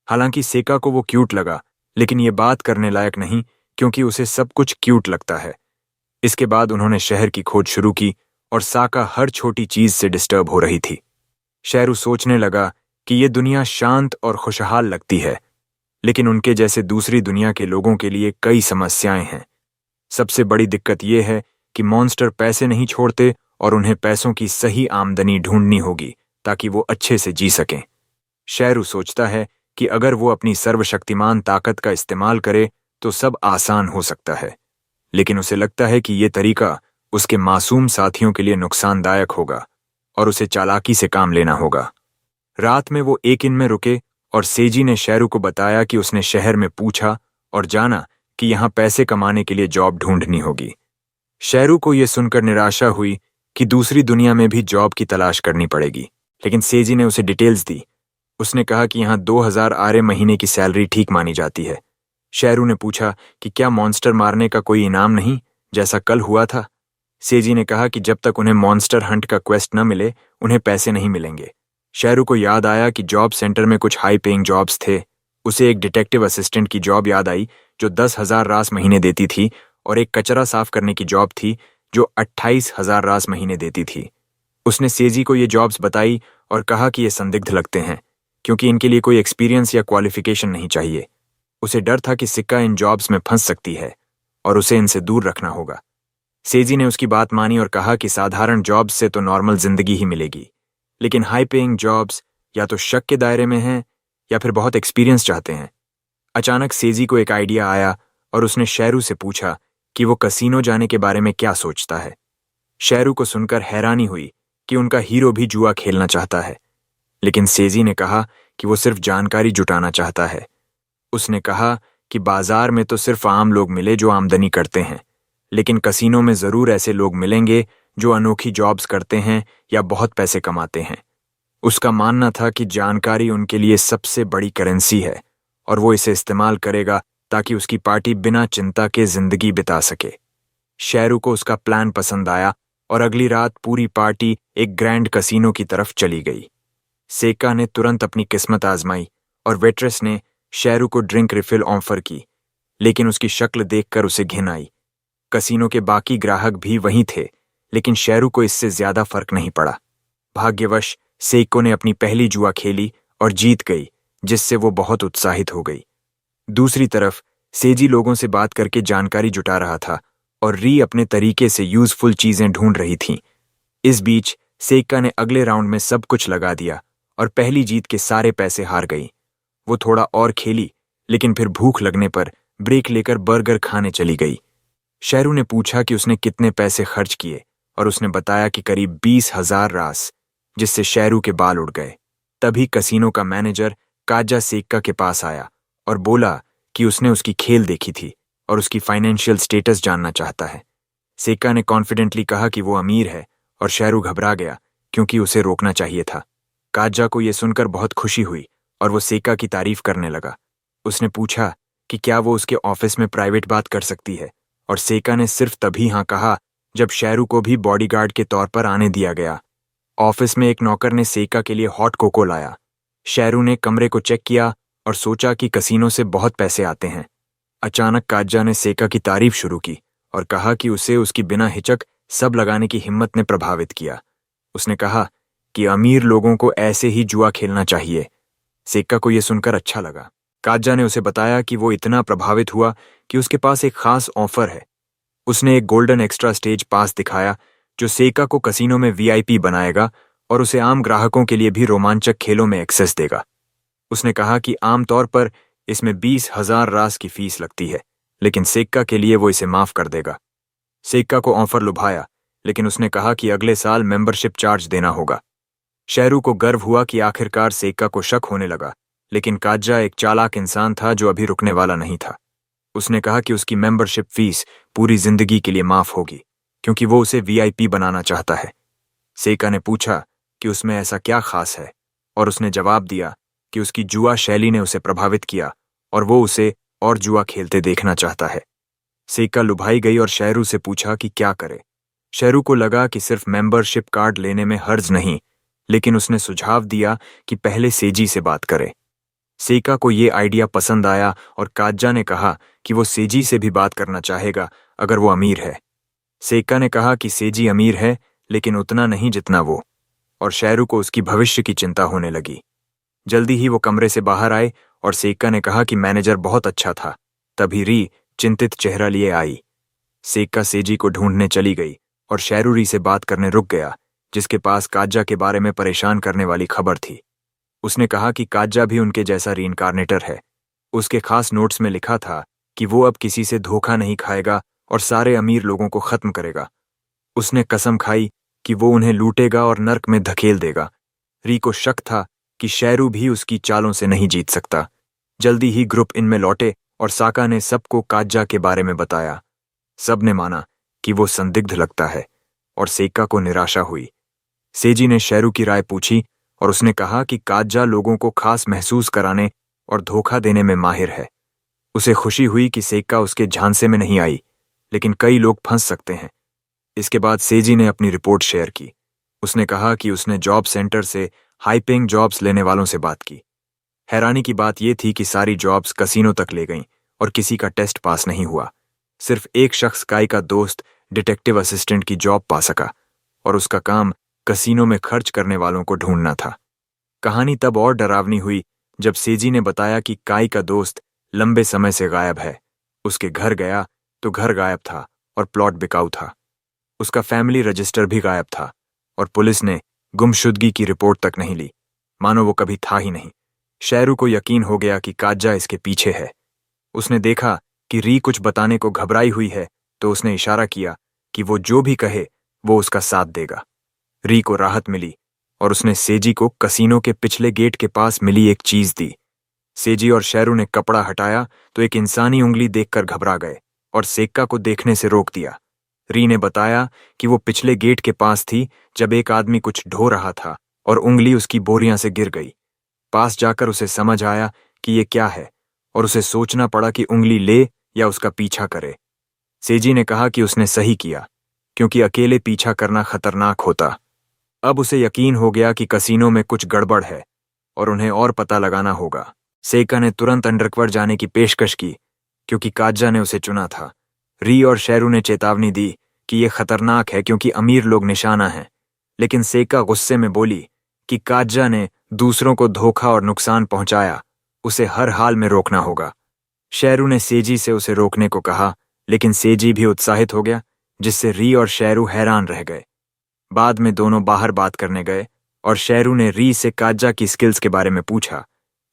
हालांकि सेका को वो क्यूट लगा, लेकिन ये बात करने लायक नहीं क्योंकि उसे सब कुछ क्यूट लगता है। इसके बाद उन्होंने शहर की खोज शुरू की और साका हर छोटी चीज से डिस्टर्ब हो रही थी। शेरू सोचने लगा कि ये दुनिया शांत और खुशहाल लगती है, लेकिन उनके जैसे दूसरी दुनिया के लोगों के लिए कई समस्याएं हैं। सबसे बड़ी दिक्कत यह है कि मॉन्स्टर पैसे नहीं छोड़ते और उन्हें पैसों की सही आमदनी ढूंढनी होगी ताकि वो अच्छे से जी सकें। शेरू सोचता है कि अगर वो अपनी सर्वशक्तिमान ताकत का इस्तेमाल करे तो सब आसान हो सकता है, लेकिन उसे लगता है कि ये तरीका उसके मासूम साथियों के लिए नुकसानदायक होगा और उसे चालाकी से काम लेना होगा। रात में वो एक इन में रुके और सेजी ने शेरू को बताया कि उसने शहर में पूछा और जाना कि यहाँ पैसे कमाने के लिए जॉब ढूंढनी होगी। शेरू को यह सुनकर निराशा हुई कि दूसरी दुनिया में भी जॉब की तलाश करनी पड़ेगी, लेकिन सेजी ने उसे डिटेल्स दी। उसने कहा कि यहाँ 2000 आरे महीने की सैलरी ठीक मानी जाती है। शेरू ने पूछा कि क्या मॉन्स्टर मारने का कोई इनाम नहीं, जैसा कल हुआ था। सेजी ने कहा कि जब तक उन्हें मॉन्स्टर हंट का क्वेस्ट न मिले उन्हें पैसे नहीं मिलेंगे। शेरू को याद आया कि जॉब सेंटर में कुछ हाई पेइंग जॉब्स थे। उसे एक डिटेक्टिव असिस्टेंट की जॉब याद आई जो 10,000 रास महीने देती थी, और एक कचरा साफ करने की जॉब थी जो 28,000 रास महीने देती थी। उसने सेजी को ये जॉब्स बताई और कहा कि ये संदिग्ध लगते हैं क्योंकि इनके लिए कोई एक्सपीरियंस या क्वालिफिकेशन नहीं चाहिए। उसे डर था कि सिक्का इन जॉब्स में फंस सकती है और उसे इनसे दूर रखना होगा। सेजी ने उसकी बात मानी और कहा कि साधारण जॉब्स से तो नॉर्मल जिंदगी ही मिलेगी, लेकिन हाई पेइंग जॉब्स या तो शक के दायरे में हैं या फिर बहुत एक्सपीरियंस चाहते हैं। अचानक सेजी को एक आइडिया आया और उसने शेरू से पूछा कि वो कसीनो जाने के बारे में क्या सोचता है। शेरू को सुनकर हैरानी हुई कि उनका हीरो भी जुआ खेलना चाहता है, लेकिन सेजी ने कहा कि वो सिर्फ जानकारी जुटाना चाहता है। उसने कहा कि बाजार में तो सिर्फ आम लोग मिले जो आमदनी करते हैं, लेकिन कसीनो में जरूर ऐसे लोग मिलेंगे जो अनोखी जॉब्स करते हैं या बहुत पैसे कमाते हैं। उसका मानना था कि जानकारी उनके लिए सबसे बड़ी करेंसी है और वो इसे इस्तेमाल करेगा ताकि उसकी पार्टी बिना चिंता के जिंदगी बिता सके। शेरू को उसका प्लान पसंद आया और अगली रात पूरी पार्टी एक ग्रैंड कसीनो की तरफ चली गई। सेका ने तुरंत अपनी किस्मत आजमाई और वेट्रेस ने शेरू को ड्रिंक रिफिल ऑफर की, लेकिन उसकी शक्ल देखकर उसे घिन आई। कसीनो के बाकी ग्राहक भी वहीं थे, लेकिन शेरू को इससे ज्यादा फर्क नहीं पड़ा। भाग्यवश सेको ने अपनी पहली जुआ खेली और जीत गई, जिससे वो बहुत उत्साहित हो गई। दूसरी तरफ सेजी लोगों से बात करके जानकारी जुटा रहा था और री अपने तरीके से यूजफुल चीजें ढूंढ रही थी। इस बीच सेका ने अगले राउंड में सब कुछ लगा दिया और पहली जीत के सारे पैसे हार गई। वो थोड़ा और खेली, लेकिन फिर भूख लगने पर ब्रेक लेकर बर्गर खाने चली गई। शेरू ने पूछा कि उसने कितने पैसे खर्च किए और उसने बताया कि करीब 20,000 रास, जिससे शेरू के बाल उड़ गए। तभी कसीनो का मैनेजर काजा सेक्का के पास आया और बोला कि उसने उसकी खेल देखी थी और उसकी फाइनेंशियल स्टेटस जानना चाहता है। सेक्का ने कॉन्फिडेंटली कहा कि वो अमीर है और शेरू घबरा गया क्योंकि उसे रोकना चाहिए था। काजा को यह सुनकर बहुत खुशी हुई और वो सेक्का की तारीफ करने लगा। उसने पूछा कि क्या वो उसके ऑफिस में प्राइवेट बात कर सकती है, और सेक्का ने सिर्फ तभी हाँ कहा जब शेरू को भी बॉडीगार्ड के तौर पर आने दिया गया। ऑफिस में एक नौकर ने सेक्का के लिए हॉट कोको लाया। शेरू ने कमरे को चेक किया और सोचा कि कसीनो से बहुत पैसे आते हैं। अचानक काजा ने सेक्का की तारीफ शुरू की और कहा कि उसे उसकी बिना हिचक सब लगाने की हिम्मत ने प्रभावित किया। उसने कहा कि अमीर लोगों को ऐसे ही जुआ खेलना चाहिए। सेक्का को यह सुनकर अच्छा लगा। काजा ने उसे बताया कि वो इतना प्रभावित हुआ कि उसके पास एक खास ऑफर है। उसने एक गोल्डन एक्स्ट्रा स्टेज पास दिखाया जो सेक्का को कसीनो में वीआईपी बनाएगा और उसे आम ग्राहकों के लिए भी रोमांचक खेलों में एक्सेस देगा। उसने कहा कि आमतौर पर इसमें 20,000 रास की फीस लगती है, लेकिन सेक्का के लिए वो इसे माफ कर देगा। सेक्का को ऑफर लुभाया, लेकिन उसने कहा कि अगले साल मेंबरशिप चार्ज देना होगा। शेरू को गर्व हुआ कि आखिरकार सेक्का को शक होने लगा, लेकिन काज्जा एक चालाक इंसान था जो अभी रुकने वाला नहीं था। उसने कहा कि उसकी मेंबरशिप फीस पूरी जिंदगी के लिए माफ होगी, क्योंकि वो उसे वीआईपी बनाना चाहता है। सेक्का ने पूछा कि उसमें ऐसा क्या खास है, और उसने जवाब दिया कि उसकी जुआ शैली ने उसे प्रभावित किया और वो उसे और जुआ खेलते देखना चाहता है। सेक्का लुभाई गई और शेरू से पूछा कि क्या करे। शेरू को लगा कि सिर्फ मेंबरशिप कार्ड लेने में हर्ज नहीं, लेकिन उसने सुझाव दिया कि पहले सेजी से बात करे। सेक्का को ये आइडिया पसंद आया और काज्जा ने कहा कि वो सेजी से भी बात करना चाहेगा अगर वो अमीर है। सेक्का ने कहा कि सेजी अमीर है, लेकिन उतना नहीं जितना वो, और शेरू को उसकी भविष्य की चिंता होने लगी। जल्दी ही वो कमरे से बाहर आए और सेक्का ने कहा कि मैनेजर बहुत अच्छा था। तभी री चिंतित चेहरा लिए आई। सेक्का सेजी को ढूंढने चली गई और शेरू री से बात करने रुक गया, जिसके पास काज्जा के बारे में परेशान करने वाली खबर थी। उसने कहा कि काज्जा भी उनके जैसा रीइंकारनेटर है। उसके खास नोट्स में लिखा था कि वो अब किसी से धोखा नहीं खाएगा और सारे अमीर लोगों को खत्म करेगा। उसने कसम खाई कि वो उन्हें लूटेगा और नर्क में धकेल देगा। री को शक था कि शेरू भी उसकी चालों से नहीं जीत सकता। जल्दी ही ग्रुप इनमें लौटे और साका ने सबको काज्जा के बारे में बताया। सब ने माना कि वो संदिग्ध लगता है और सेक्का को निराशा हुई। सेजी ने शेरू की राय पूछी और उसने कहा कि काज्जा लोगों को खास महसूस कराने और धोखा देने में माहिर है। उसे खुशी हुई कि सेक्का उसके झांसे में नहीं आई, लेकिन कई लोग फंस सकते हैं। इसके बाद सेजी ने अपनी रिपोर्ट शेयर की। उसने कहा कि उसने जॉब सेंटर से हाई पेइंग जॉब्स लेने वालों से बात की। हैरानी की बात यह थी कि सारी जॉब्स कसीनो तक ले गईं और किसी का टेस्ट पास नहीं हुआ। सिर्फ एक शख्स काई का दोस्त डिटेक्टिव असिस्टेंट की जॉब पा सका, और उसका काम कसीनो में खर्च करने वालों को ढूंढना था। कहानी तब और डरावनी हुई जब सेजी ने बताया कि काई का दोस्त लंबे समय से गायब है। उसके घर गया तो घर गायब था और प्लॉट बिकाऊ था। उसका फैमिली रजिस्टर भी गायब था और पुलिस ने गुमशुदगी की रिपोर्ट तक नहीं ली, मानो वो कभी था ही नहीं। शेरू को यकीन हो गया कि काज्जा इसके पीछे है। उसने देखा कि री कुछ बताने को घबराई हुई है, तो उसने इशारा किया कि वो जो भी कहे वो उसका साथ देगा। री को राहत मिली और उसने सेजी को कसीनो के पिछले गेट के पास मिली एक चीज दी। सेजी और शेरू ने कपड़ा हटाया तो एक इंसानी उंगली देखकर घबरा गए और सेक्का को देखने से रोक दिया। री ने बताया कि वो पिछले गेट के पास थी जब एक आदमी कुछ ढो रहा था और उंगली उसकी बोरियां से गिर गई। पास जाकर उसे समझ आया कि ये क्या है और उसे सोचना पड़ा कि उंगली ले या उसका पीछा करे। सेजी ने कहा कि उसने सही किया, क्योंकि अकेले पीछा करना खतरनाक होता। अब उसे यकीन हो गया कि कसीनो में कुछ गड़बड़ है और उन्हें और पता लगाना होगा। सेक्का ने तुरंत अंडरकवर जाने की पेशकश की, क्योंकि काज्जा ने उसे चुना था। री और शेरू ने चेतावनी दी कि यह खतरनाक है क्योंकि अमीर लोग निशाना हैं, लेकिन सेक्का गुस्से में बोली कि काज्जा ने दूसरों को धोखा और नुकसान पहुंचाया, उसे हर हाल में रोकना होगा। शेरू ने सेजी से उसे रोकने को कहा, लेकिन सेजी भी उत्साहित हो गया, जिससे री और शेरू हैरान रह गए। बाद में दोनों बाहर बात करने गए और शेरू ने री से काज्जा की स्किल्स के बारे में पूछा,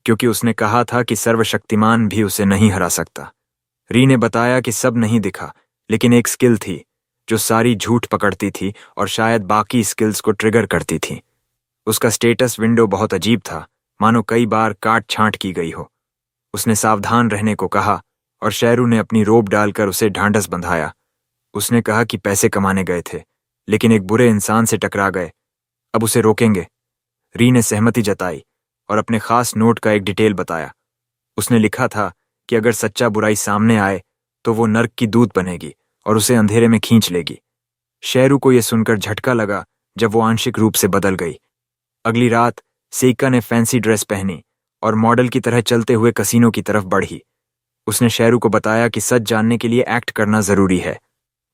क्योंकि उसने कहा था कि सर्वशक्तिमान भी उसे नहीं हरा सकता। री ने बताया कि सब नहीं दिखा, लेकिन एक स्किल थी जो सारी झूठ पकड़ती थी और शायद बाकी स्किल्स को ट्रिगर करती थी। उसका स्टेटस विंडो बहुत अजीब था, मानो कई बार काट छांट की गई हो। उसने सावधान रहने को कहा और शेरू ने अपनी रोब डालकर उसे ढांढस बंधाया। उसने कहा कि पैसे कमाने गए थे, लेकिन एक बुरे इंसान से टकरा गए, अब उसे रोकेंगे। री ने सहमति जताई और अपने खास नोट का एक डिटेल बताया। उसने लिखा था कि अगर सच्चा बुराई सामने आए तो वो नर्क की दूत बनेगी और उसे अंधेरे में खींच लेगी। शेरू को यह सुनकर झटका लगा जब वो आंशिक रूप से बदल गई। अगली रात सेक्का ने फैंसी ड्रेस पहनी और मॉडल की तरह चलते हुए कसीनो की तरफ बढ़ी। उसने शेरू को बताया कि सच जानने के लिए एक्ट करना जरूरी है।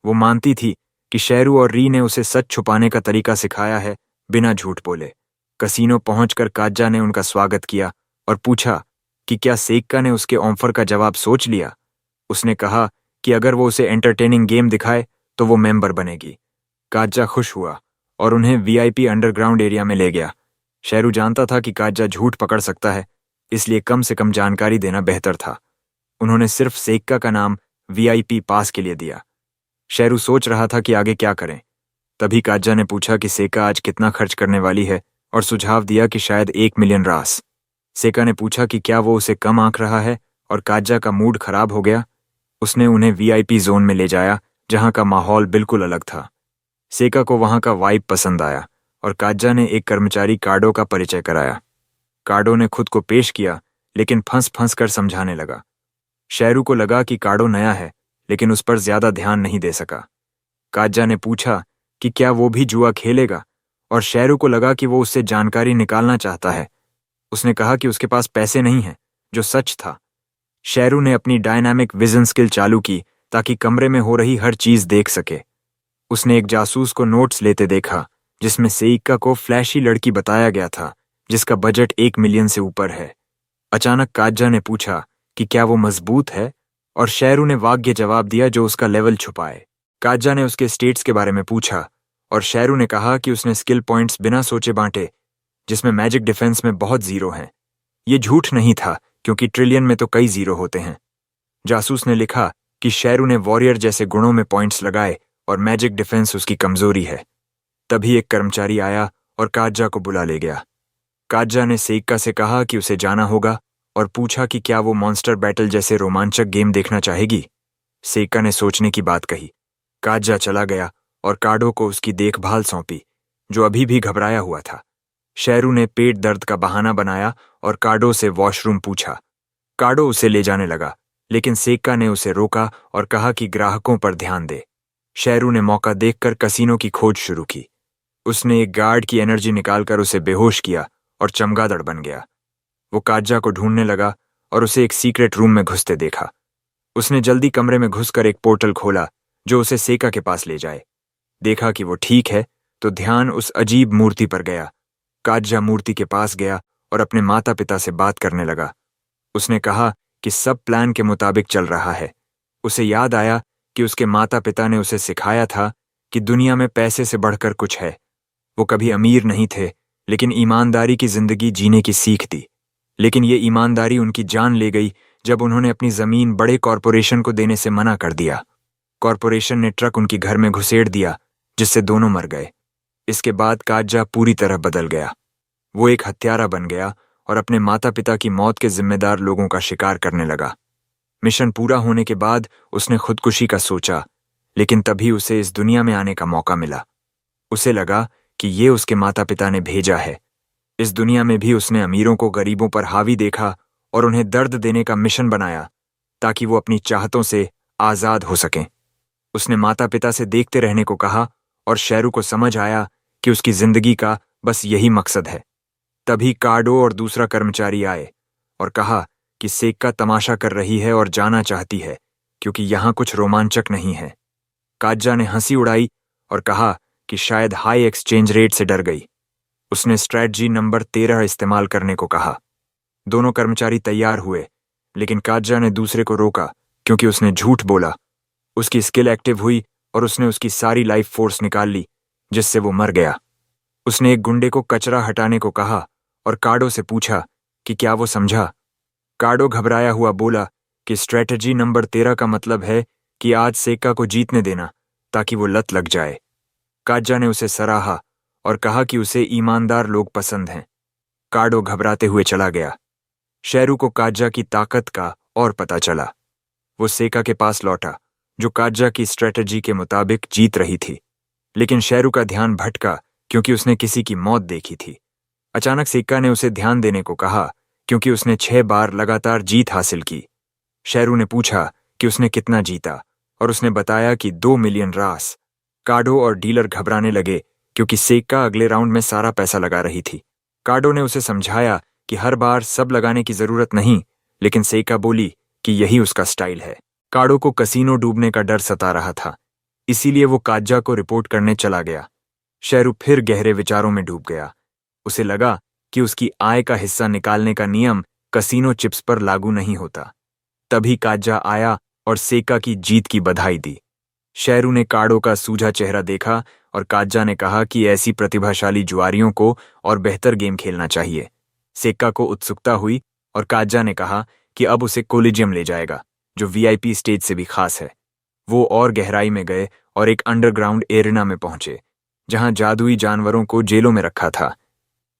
वो मानती थी कि शेरू और री ने उसे सच छुपाने का तरीका सिखाया है, बिना झूठ बोले। कसीनो पहुंचकर काज्जा ने उनका स्वागत किया और पूछा कि क्या सेक्का ने उसके ऑफर का जवाब सोच लिया। उसने कहा कि अगर वो उसे एंटरटेनिंग गेम दिखाए तो वो मेंबर बनेगी। काज्जा खुश हुआ और उन्हें वीआईपी अंडरग्राउंड एरिया में ले गया। शेरू जानता था कि काजा झूठ पकड़ सकता है, इसलिए कम से कम जानकारी देना बेहतर था। उन्होंने सिर्फ सेक्का का नाम वीआईपी पास के लिए दिया। शेरू सोच रहा था कि आगे क्या करें। तभी काजा ने पूछा कि सेका आज कितना खर्च करने वाली है और सुझाव दिया कि शायद 1 मिलियन रास। सेका ने पूछा कि क्या वो उसे कम आंक रहा है और काजा का मूड खराब हो गया। उसने उन्हें वीआईपी जोन में ले जाया जहां का माहौल बिल्कुल अलग था। सेका को वहां का वाइब पसंद आया और काजा ने एक कर्मचारी कार्डो का परिचय कराया। कार्डो ने खुद को पेश किया लेकिन फंस फंस कर समझाने लगा। शेरू को लगा कि कार्डो नया है लेकिन उस पर ज्यादा ध्यान नहीं दे सका। काजा ने पूछा कि क्या वो भी जुआ खेलेगा और शेरू को लगा कि वो उससे जानकारी निकालना चाहता है। उसने कहा कि उसके पास पैसे नहीं हैं, जो सच था। शेरू ने अपनी डायनामिक विजन स्किल चालू की ताकि कमरे में हो रही हर चीज देख सके। उसने एक जासूस को नोट्स लेते देखा जिसमें सेइका को फ्लैशी लड़की बताया गया था जिसका बजट 1 मिलियन से ऊपर है। अचानक काजा ने पूछा कि क्या वो मजबूत है और शेरू ने वाग्य जवाब दिया जो उसका लेवल छुपाए। काजा ने उसके स्टेट्स के बारे में पूछा और शेरू ने कहा कि उसने स्किल पॉइंट्स बिना सोचे बांटे, जिसमें मैजिक डिफेंस में बहुत जीरो हैं। ये झूठ नहीं था क्योंकि ट्रिलियन में तो कई जीरो होते हैं। जासूस ने लिखा कि शेरू ने वॉरियर जैसे गुणों में पॉइंट्स लगाए और मैजिक डिफेंस उसकी कमजोरी है। तभी एक कर्मचारी आया और काजा को बुला ले गया। काजा ने सेइका से कहा कि उसे जाना होगा और पूछा कि क्या वो मॉन्स्टर बैटल जैसे रोमांचक गेम देखना चाहेगी। सेइका ने सोचने की बात कही। काजा चला गया और कार्डो को उसकी देखभाल सौंपी, जो अभी भी घबराया हुआ था। शेरू ने पेट दर्द का बहाना बनाया और कार्डो से वॉशरूम पूछा। कार्डो उसे ले जाने लगा, लेकिन सेइका ने उसे रोका और कहा कि ग्राहकों पर ध्यान दे। शेरू ने मौका देखकर कसीनो की खोज शुरू की। उसने एक गार्ड की एनर्जी निकालकर उसे बेहोश किया और चमगादड़ बन गया। वो काजा को ढूंढने लगा और उसे एक सीक्रेट रूम में घुसते देखा। उसने जल्दी कमरे में घुसकर एक पोर्टल खोला जो उसे सेका के पास ले जाए। देखा कि वो ठीक है तो ध्यान उस अजीब मूर्ति पर गया। काजा मूर्ति के पास गया और अपने माता पिता से बात करने लगा। उसने कहा कि सब प्लान के मुताबिक चल रहा है। उसे याद आया कि उसके माता पिता ने उसे सिखाया था कि दुनिया में पैसे से बढ़कर कुछ है। वो कभी अमीर नहीं थे, लेकिन ईमानदारी की जिंदगी जीने की सीख दी। लेकिन ये ईमानदारी उनकी जान ले गई जब उन्होंने अपनी जमीन बड़े कॉरपोरेशन को देने से मना कर दिया। कॉरपोरेशन ने ट्रक उनके घर में घुसेड़ दिया, जिससे दोनों मर गए। इसके बाद काजा पूरी तरह बदल गया। वो एक हत्यारा बन गया और अपने माता पिता की मौत के जिम्मेदार लोगों का शिकार करने लगा। मिशन पूरा होने के बाद उसने खुदकुशी का सोचा, लेकिन तभी उसे इस दुनिया में आने का मौका मिला। उसे लगा कि ये उसके माता पिता ने भेजा है। इस दुनिया में भी उसने अमीरों को गरीबों पर हावी देखा और उन्हें दर्द देने का मिशन बनाया ताकि वो अपनी चाहतों से आजाद हो सकें। उसने माता पिता से देखते रहने को कहा और शेरू को समझ आया कि उसकी जिंदगी का बस यही मकसद है। तभी कार्डो और दूसरा कर्मचारी आए और कहा कि सेक्का तमाशा कर रही है और जाना चाहती है क्योंकि यहां कुछ रोमांचक नहीं है। काजा ने हंसी उड़ाई और कहा कि शायद हाई एक्सचेंज रेट से डर गई। उसने स्ट्रैटेजी नंबर 13 इस्तेमाल करने को कहा। दोनों कर्मचारी तैयार हुए, लेकिन काजा ने दूसरे को रोका क्योंकि उसने झूठ बोला। उसकी स्किल एक्टिव हुई और उसने उसकी सारी लाइफ फोर्स निकाल ली, जिससे वो मर गया। उसने एक गुंडे को कचरा हटाने को कहा और कार्डो से पूछा कि क्या वो समझा। कार्डो घबराया हुआ बोला कि स्ट्रैटेजी नंबर 13 का मतलब है कि आज सेक्का को जीतने देना ताकि वो लत लग जाए। काजा ने उसे सराहा और कहा कि उसे ईमानदार लोग पसंद हैं। कार्डो घबराते हुए चला गया। शेरू को काजा की ताकत का और पता चला। वो सेका के पास लौटा, जो काजा की स्ट्रेटजी के मुताबिक जीत रही थी। लेकिन शेरू का ध्यान भटका क्योंकि उसने किसी की मौत देखी थी। अचानक सेका ने उसे ध्यान देने को कहा क्योंकि उसने 6 बार लगातार जीत हासिल की। शेरू ने पूछा कि उसने कितना जीता और उसने बताया कि 2 मिलियन रास। कार्डो और डीलर घबराने लगे क्योंकि सेका अगले राउंड में सारा पैसा लगा रही थी। कार्डो ने उसे समझाया कि हर बार सब लगाने की जरूरत नहीं, लेकिन सेका बोली कि यही उसका स्टाइल है। कार्डो को कसीनो डूबने का डर सता रहा था, इसीलिए वो काजा को रिपोर्ट करने चला गया। शेरू फिर गहरे विचारों में डूब गया। उसे लगा कि उसकी आय का हिस्सा निकालने का नियम कसीनो चिप्स पर लागू नहीं होता। तभी काजा आया और सेका की जीत की बधाई दी। शेरू ने काडो का सूझा चेहरा देखा और काज्जा ने कहा कि ऐसी प्रतिभाशाली जुआरियों को और बेहतर गेम खेलना चाहिए। सेक्का को उत्सुकता हुई और काज्जा ने कहा कि अब उसे कोलिजियम ले जाएगा, जो वीआईपी स्टेज से भी खास है। वो और गहराई में गए और एक अंडरग्राउंड एरिना में पहुंचे, जहां जादुई जानवरों को जेलों में रखा था।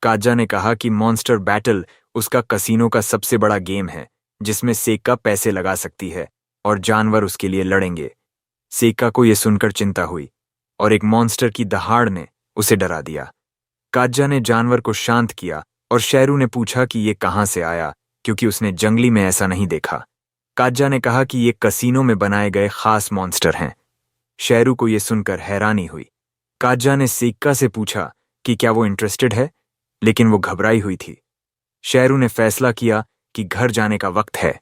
काज्जा ने कहा कि मॉन्स्टर बैटल उसका कसीनो का सबसे बड़ा गेम है, जिसमें सेक्का पैसे लगा सकती है और जानवर उसके लिए लड़ेंगे। सेक्का को यह सुनकर चिंता हुई और एक मॉन्स्टर की दहाड़ ने उसे डरा दिया। काज्जा ने जानवर को शांत किया और शेरू ने पूछा कि ये कहां से आया, क्योंकि उसने जंगली में ऐसा नहीं देखा। काज्जा ने कहा कि ये कसीनो में बनाए गए खास मॉन्स्टर हैं। शेरू को यह सुनकर हैरानी हुई। काज्जा ने सेक्का से पूछा कि क्या वो इंटरेस्टेड है, लेकिन वो घबराई हुई थी। शेरू ने फैसला किया कि घर जाने का वक्त है।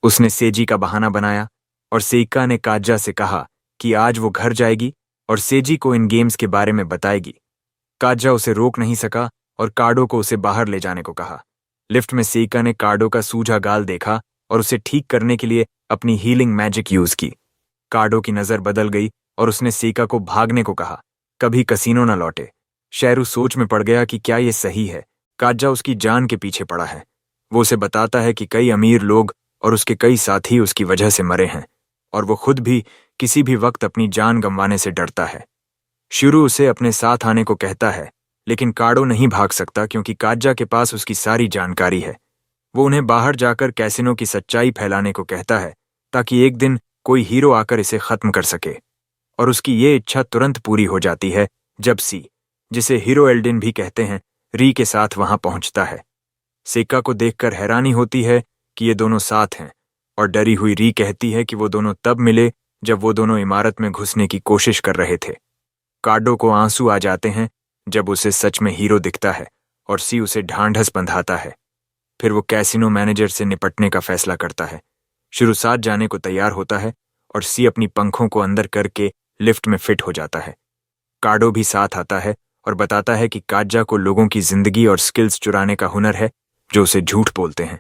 उसने सेजी का बहाना बनाया और सेक्का ने काज्जा से कहा कि आज वो घर जाएगी और सेजी को इन गेम्स के बारे में बताएगी। काज्जा उसे रोक नहीं सका और काडो को उसे बाहर ले जाने को कहा। लिफ्ट में सेक्का ने काडो का सूझा गाल देखा और उसे ठीक करने के लिए अपनी हीलिंग मैजिक यूज की। काडो की नजर बदल गई और उसने सेक्का को भागने को कहा, कभी कसीनो न लौटे। शेरू सोच में पड़ गया कि क्या ये सही है। काज्जा उसकी जान के पीछे पड़ा है। वो उसे बताता है कि कई अमीर लोग और उसके कई साथी उसकी वजह से मरे हैं और वो खुद भी किसी भी वक्त अपनी जान गंवाने से डरता है। शेरू उसे अपने साथ आने को कहता है, लेकिन काडो नहीं भाग सकता क्योंकि काज्जा के पास उसकी सारी जानकारी है। वो उन्हें बाहर जाकर कैसिनो की सच्चाई फैलाने को कहता है ताकि एक दिन कोई हीरो आकर इसे खत्म कर सके। और उसकी ये इच्छा तुरंत पूरी हो जाती है जब सी, जिसे हीरो एल्डिन भी कहते हैं, री के साथ वहां पहुंचता है। सेक्का को देखकर हैरानी होती है कि ये दोनों साथ हैं और डरी हुई री कहती है कि वो दोनों तब मिले जब वो दोनों इमारत में घुसने की कोशिश कर रहे थे। काडो को आंसू आ जाते हैं जब उसे सच में हीरो दिखता है और सी उसे ढांढस बंधाता है। फिर वो कैसिनो मैनेजर से निपटने का फैसला करता है। शेरू साथ जाने को तैयार होता है और सी अपनी पंखों को अंदर करके लिफ्ट में फिट हो जाता है। काडो भी साथ आता है और बताता है कि काज्जा को लोगों की जिंदगी और स्किल्स चुराने का हुनर है, जो उसे झूठ बोलते हैं।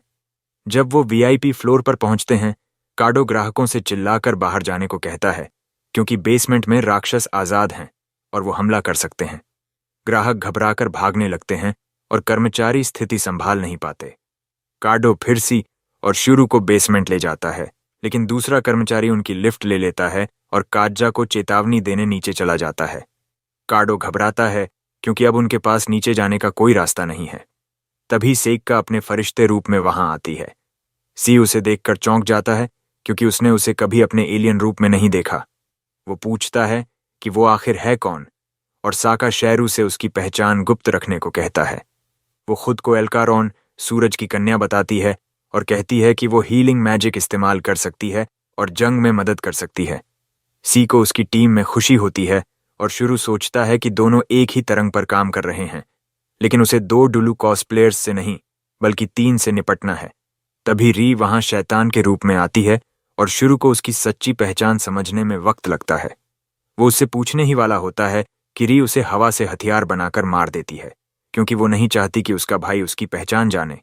जब वो वीआईपी फ्लोर पर पहुंचते हैं, काडो ग्राहकों से चिल्लाकर बाहर जाने को कहता है, क्योंकि बेसमेंट में राक्षस आजाद हैं और वो हमला कर सकते हैं। ग्राहक घबराकर भागने लगते हैं और कर्मचारी स्थिति संभाल नहीं पाते। काडो फिर सी और शेरू को बेसमेंट ले जाता है, लेकिन दूसरा कर्मचारी उनकी लिफ्ट ले लेता है और काज्जा को चेतावनी देने नीचे चला जाता है। काडो घबराता है क्योंकि अब उनके पास नीचे जाने का कोई रास्ता नहीं है। तभी सेक्का अपने फरिश्ते रूप में वहां आती है। सी उसे देखकर चौंक जाता है क्योंकि उसने उसे कभी अपने एलियन रूप में नहीं देखा। वो पूछता है कि वो आखिर है कौन, और साका शेरू से उसकी पहचान गुप्त रखने को कहता है। वो खुद को एल्कारॉन, सूरज की कन्या बताती है और कहती है कि वो हीलिंग मैजिक इस्तेमाल कर सकती है और जंग में मदद कर सकती है। सी को उसकी टीम में खुशी होती है और शेरू सोचता है कि दोनों एक ही तरंग पर काम कर रहे हैं, लेकिन उसे 2 डुलू कॉस्प्लेयर्स से नहीं बल्कि 3 से निपटना है। तभी री वहां शैतान के रूप में आती है और शेरू को उसकी सच्ची पहचान समझने में वक्त लगता है। वो उससे पूछने ही वाला होता है कि री उसे हवा से हथियार बनाकर मार देती है, क्योंकि वो नहीं चाहती कि उसका भाई उसकी पहचान जाने,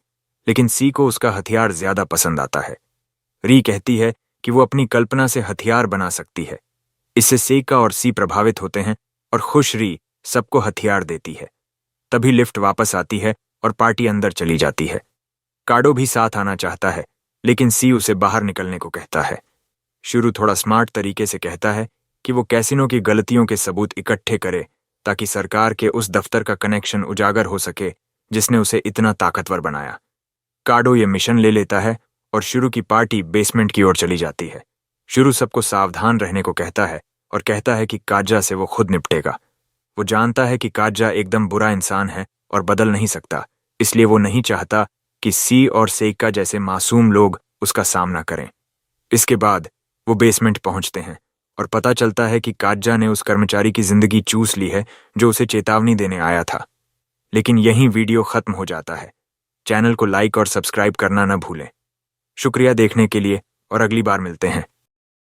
लेकिन सी को उसका हथियार ज्यादा पसंद आता है। री कहती है कि वो अपनी कल्पना से हथियार बना सकती है। इससे सेक्का और सी प्रभावित होते हैं और खुश री सबको हथियार देती है। तभी लिफ्ट वापस आती है और पार्टी अंदर चली जाती है। काडो भी साथ आना चाहता है, लेकिन सी उसे बाहर निकलने को कहता है। शेरू थोड़ा स्मार्ट तरीके से कहता है कि वो कैसिनो की गलतियों के सबूत इकट्ठे करे ताकि सरकार के उस दफ्तर का कनेक्शन उजागर हो सके जिसने उसे इतना ताकतवर बनाया। काडो ये मिशन ले लेता है और शेरू की पार्टी बेसमेंट की ओर चली जाती है। शेरू सबको सावधान रहने को कहता है और कहता है कि काज्जा से वो खुद निपटेगा। वो जानता है कि काज्जा एकदम बुरा इंसान है और बदल नहीं सकता, इसलिए वो नहीं चाहता कि सी और सेक्का जैसे मासूम लोग उसका सामना करें। इसके बाद वो बेसमेंट पहुंचते हैं और पता चलता है कि काज्जा ने उस कर्मचारी की जिंदगी चूस ली है जो उसे चेतावनी देने आया था। लेकिन यहीं वीडियो खत्म हो जाता है। चैनल को लाइक और सब्सक्राइब करना न भूलें। शुक्रिया देखने के लिए और अगली बार मिलते हैं।